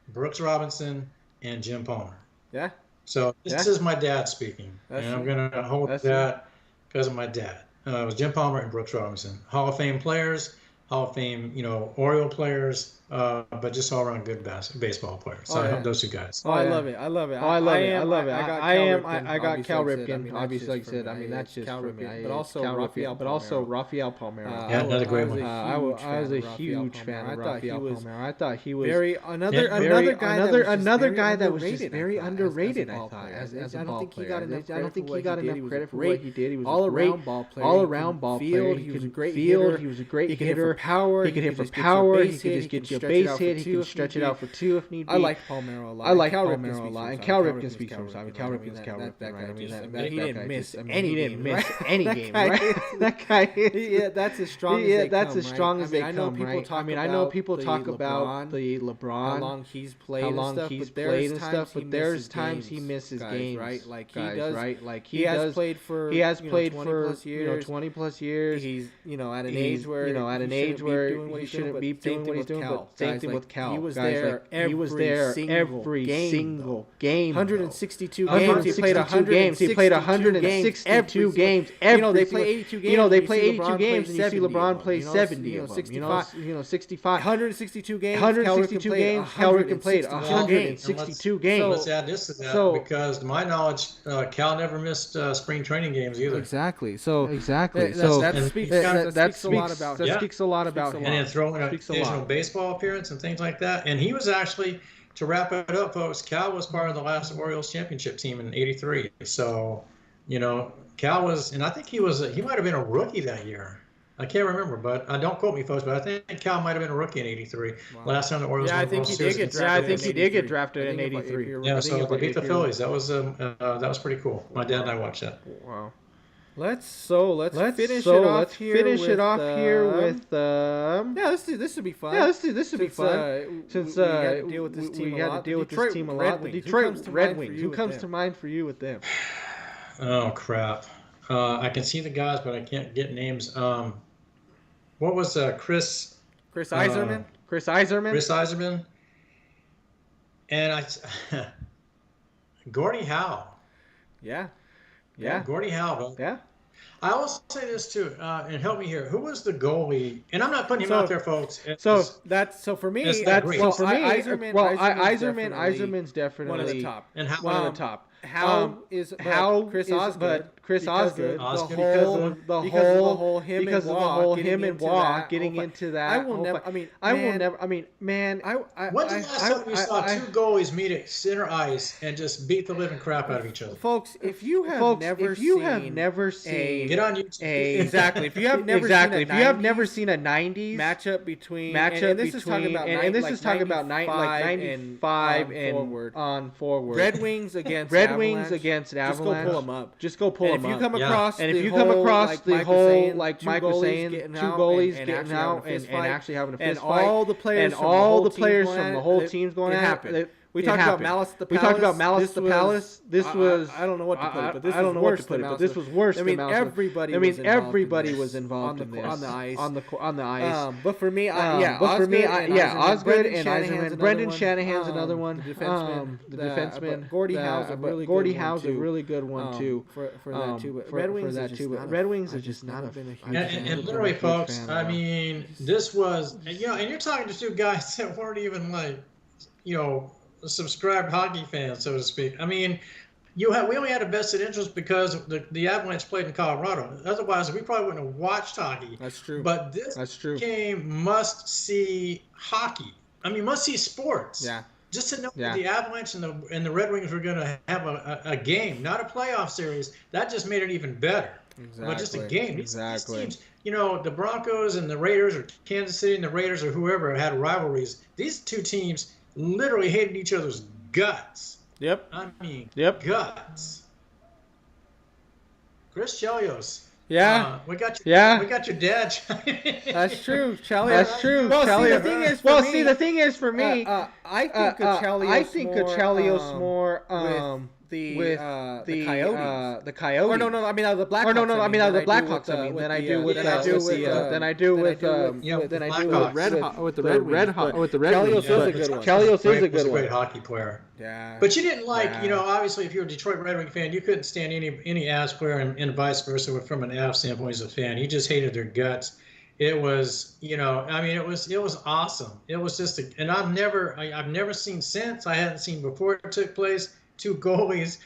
Brooks Robinson, and Jim Palmer. Yeah. So this is my dad speaking. And I'm going to hold that because of my dad. It was Jim Palmer and Brooks Robinson. Hall of Fame players, Hall of Fame, Oriole players, but just all around good baseball players. So I hope those two guys. I love it. I love it. I got Cal Ripken. Obviously, like I said, I mean that's just for me. But also Rafael Palmeiro. Yeah, another great one. I was a huge fan of Rafael Palmeiro. I thought he was another guy that was just very underrated. I thought as a ball player. I don't think he got enough credit for what he did. He was all around ball player. He was a great field. He was a great hitter. He could hit for power. He could just get you a base hit. He could stretch it out for two if need be. I like Palmeiro a lot. And Cal Ripken speaks for himself. Cal Ripken's Cal Ripken. He didn't miss any game, right? That guy. Yeah, that's as strong as they come. That's as strong as they come, right? I mean, I know people talk about the LeBron, how long he's played and stuff, but there's times he misses games, right? Like he does, right? Like he has played for 20 plus years. He's at an age where he shouldn't be doing what he's doing. But same thing with Cal. He was there every single game. 162 games. He played 162 games. They play 82 games. They play 82 games, and you see LeBron play 70 of them. 65. 162 games. Cal Ripken played 162 games. Let's add this to that because, to my knowledge, Cal never missed spring training games either. Exactly. That speaks a lot about him. And then throwing an occasional baseball appearance and things like that. And he was actually, to wrap it up, folks, Cal was part of the last Orioles championship team in '83. So, Cal was, and I think he might have been a rookie that year. I can't remember, but don't quote me, folks. But I think Cal might have been a rookie in '83. Wow. Last time the Orioles. Yeah, I think he did get drafted in '83. Yeah, so they beat the Phillies. That was pretty cool. My dad and I watched that. Wow. Let's finish it off here with this would be fun. This would be fun. Since we had to deal with this team a lot. The Detroit Red Wings. Who comes to mind for you with them? Oh crap. I can see the guys, but I can't get names. What was Chris Yzerman? Chris Yzerman. And Gordie Howe. Yeah. Gordie Howe. Yeah. I will say this too, and help me here. Who was the goalie? And I'm not putting him out there, folks. So for me, Yzerman's definitely one of the top. And how, one of the top. Chris Osgood. Chris Osgood, because of the whole him and Walk getting into that. I will never. Man. When's the last time we saw two goalies meet at center ice and just beat the living crap out of each other? Folks, if you have never seen, get on YouTube. Exactly. If you have never seen a '90s matchup between, and this is talking about 95 and on forward. Red Wings against Avalanche. Just go pull them up. If you come across the whole, like Mike was saying, two goalies getting out and actually having a fist fight, and all the players from the whole team's going at it. We talked about Malice at the Palace. This was I don't know what to put it, but this was worse. I mean, everybody was involved in this on the ice. On the ice. But for me, Osgood and Yzerman. Brendan Shanahan's another one. The defenseman. Gordie Howe's a really good one too. For that too. But Red Wings are just not been a huge. And literally, folks, I mean, this was, and you're talking to two guys that weren't even like, subscribed hockey fans, so to speak. I mean, we only had a vested interest because the Avalanche played in Colorado. Otherwise, we probably wouldn't have watched hockey. That's true. But this game must-see hockey. I mean, must-see sports. Yeah. Just to know that the Avalanche and the Red Wings were going to have a game, not a playoff series. That just made it even better. Exactly. But just a game. These teams, the Broncos and the Raiders, or Kansas City and the Raiders, or whoever had rivalries. These two teams literally hated each other's guts. Yep. I mean, guts. Chris Chelios. Yeah. We got your dad. That's true. Chelios. That's true. Well, the thing is for me, I think of Chelios more with the Coyotes. The Coyotes. Or no, I mean the Blackhawks. The Blackhawks. Than I do with the Red Wings. Chelios is a good one. Great hockey player. Yeah. But you didn't like, obviously if you're a Detroit Red Wing fan, you couldn't stand any Avs player, and vice versa from an Avs standpoint as a fan. You just hated their guts. It was, it was awesome. It was just and I've never seen since. I hadn't seen before it took place. Two goalies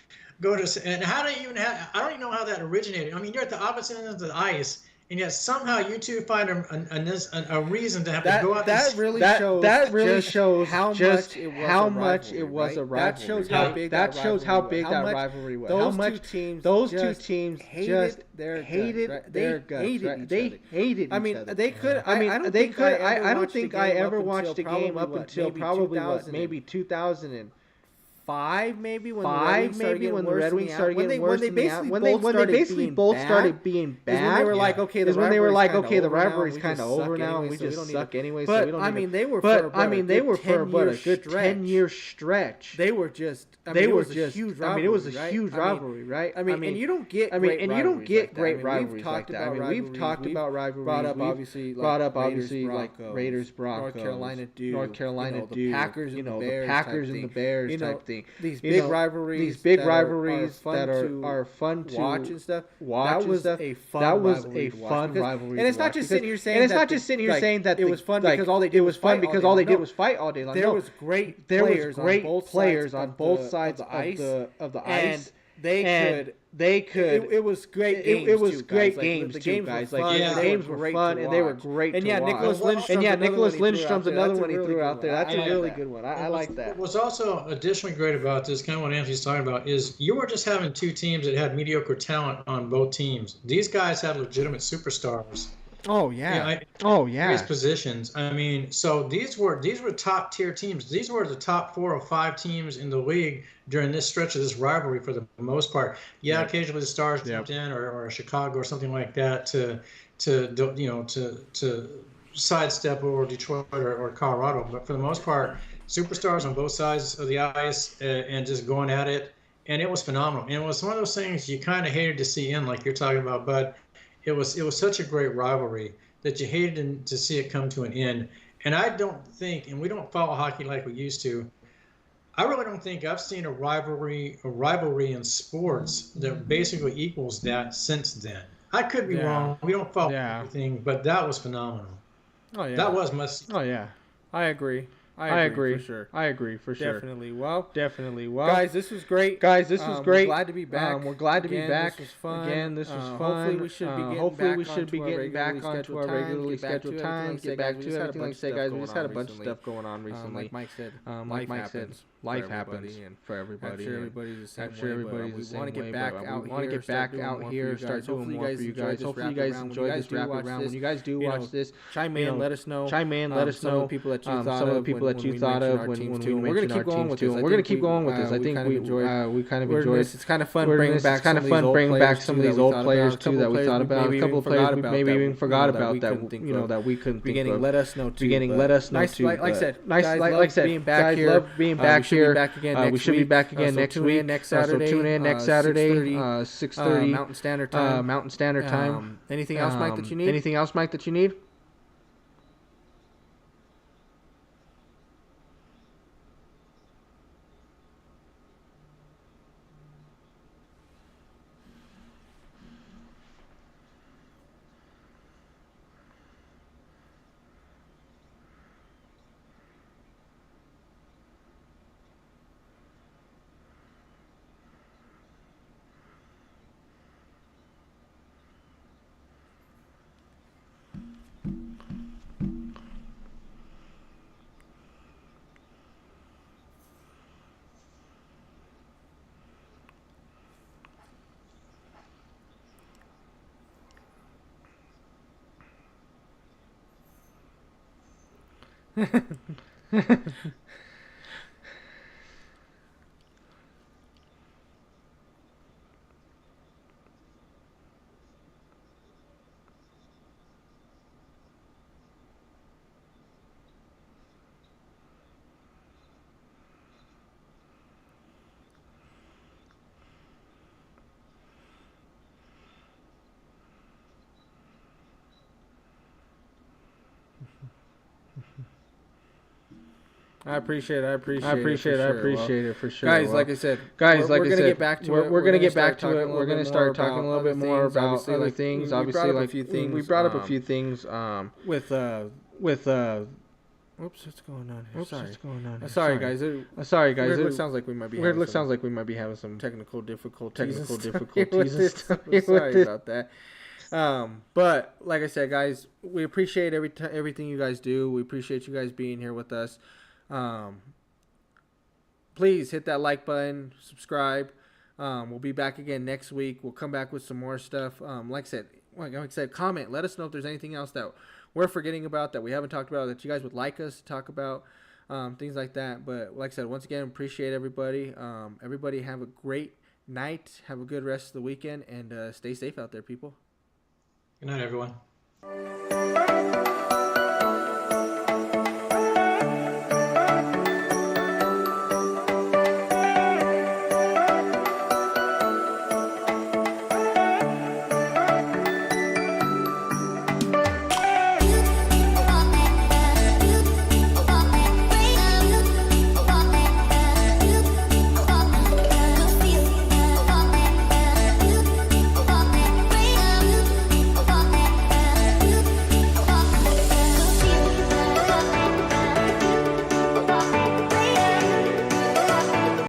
go to, and I don't even know how that originated. I mean, you're at the opposite end of the ice, and yet somehow you two find a reason to have to go out. That really shows how much it was a rivalry. That shows how big that rivalry was. Those two teams just hated their guts. They hated each other. I mean, they could. I don't think I ever watched a game up until probably maybe 2005, maybe when the Red Wings started getting worse. When they basically both started being bad. When they were like, okay, the rivalry's kind of over now, and we just suck anyway. So we don't. I mean, they were for about a good 10-year stretch. They were just. It was a huge rivalry, right? I mean, and you don't get. Great rivalries like that. I mean, we've talked about rivalries. Brought up obviously like Raiders, Broncos, North Carolina Duke, the Packers and the Bears type thing. These big rivalries that are fun to watch and stuff. That was a fun rivalry. And it's not just sitting here saying that it was fun because all they did was fight all day long. There was great players on both sides of the ice. They could. It was great. It was great games too, guys. Like the games were fun and they were great. And Nicholas Lindstrom's another one he threw out there. That's a really good one. I like that. What's also additionally great about this, kind of what Anthony's talking about, is you were just having two teams that had mediocre talent on both teams. These guys had legitimate superstars. Oh yeah. Various positions. I mean, so these were top tier teams. These were the top 4 or 5 teams in the league during this stretch of this rivalry for the most part. Yeah, occasionally the Stars jumped in or Chicago or something like that to sidestep over Detroit or Colorado. But for the most part, superstars on both sides of the ice and just going at it. And it was phenomenal. And it was one of those things you kind of hated to see end, like you're talking about, Bud. It was such a great rivalry that you hated to see it come to an end. And I don't think, and we don't follow hockey like we used to, I really don't think I've seen a rivalry in sports that basically equals that since then. I could be wrong. We don't follow Yeah. everything, but that was phenomenal. Oh yeah. That was must. Oh yeah. I agree. I agree. For sure. I agree for sure. Definitely. Well, Well, guys, this was great. Guys, this was great. We're glad to be back. We're glad to be back. This was fun. Again, this was fun. Hopefully, we should be getting back onto our regularly scheduled time. Get back to everything. Like I say, guys, we just had a bunch of stuff going on recently. Like Mike said, life happens for everybody. I'm sure everybody's the same way. We want to get back out want to get back out here, start doing more for you guys. Hopefully, you guys enjoy this rapid round. When you guys do watch this, chime in, let us know. Some of the people that you thought of when we mentioned our teams too. We're gonna keep going with this. I think we kind of enjoyed. It's kind of fun bringing back some of these old players too that we thought about. A couple of players we maybe even forgot about that we couldn't think of. Let us know too. Like I said, guys love being back here. We should be back again next week. So tune in next Saturday, 6:30 Mountain Standard Time. Anything else, Mike, that you need? I appreciate it for sure. Guys, like I said, we're gonna get back to it. We're gonna get back to it. We're gonna start talking a little bit more about other things. Obviously, like we brought up a few things. With Oops, what's going on here? Sorry, guys. It sounds like we might be having some technical difficulties. Sorry about that. But like I said, guys, we appreciate everything you guys do. We appreciate you guys being here with us. Please hit that like button, subscribe. We'll be back again next week. We'll come back with some more stuff. Like I said, comment. Let us know if there's anything else that we're forgetting about, that we haven't talked about, that you guys would like us to talk about, things like that. But like I said, once again, appreciate everybody. Everybody have a great night. Have a good rest of the weekend, and stay safe out there, people. Good night, everyone.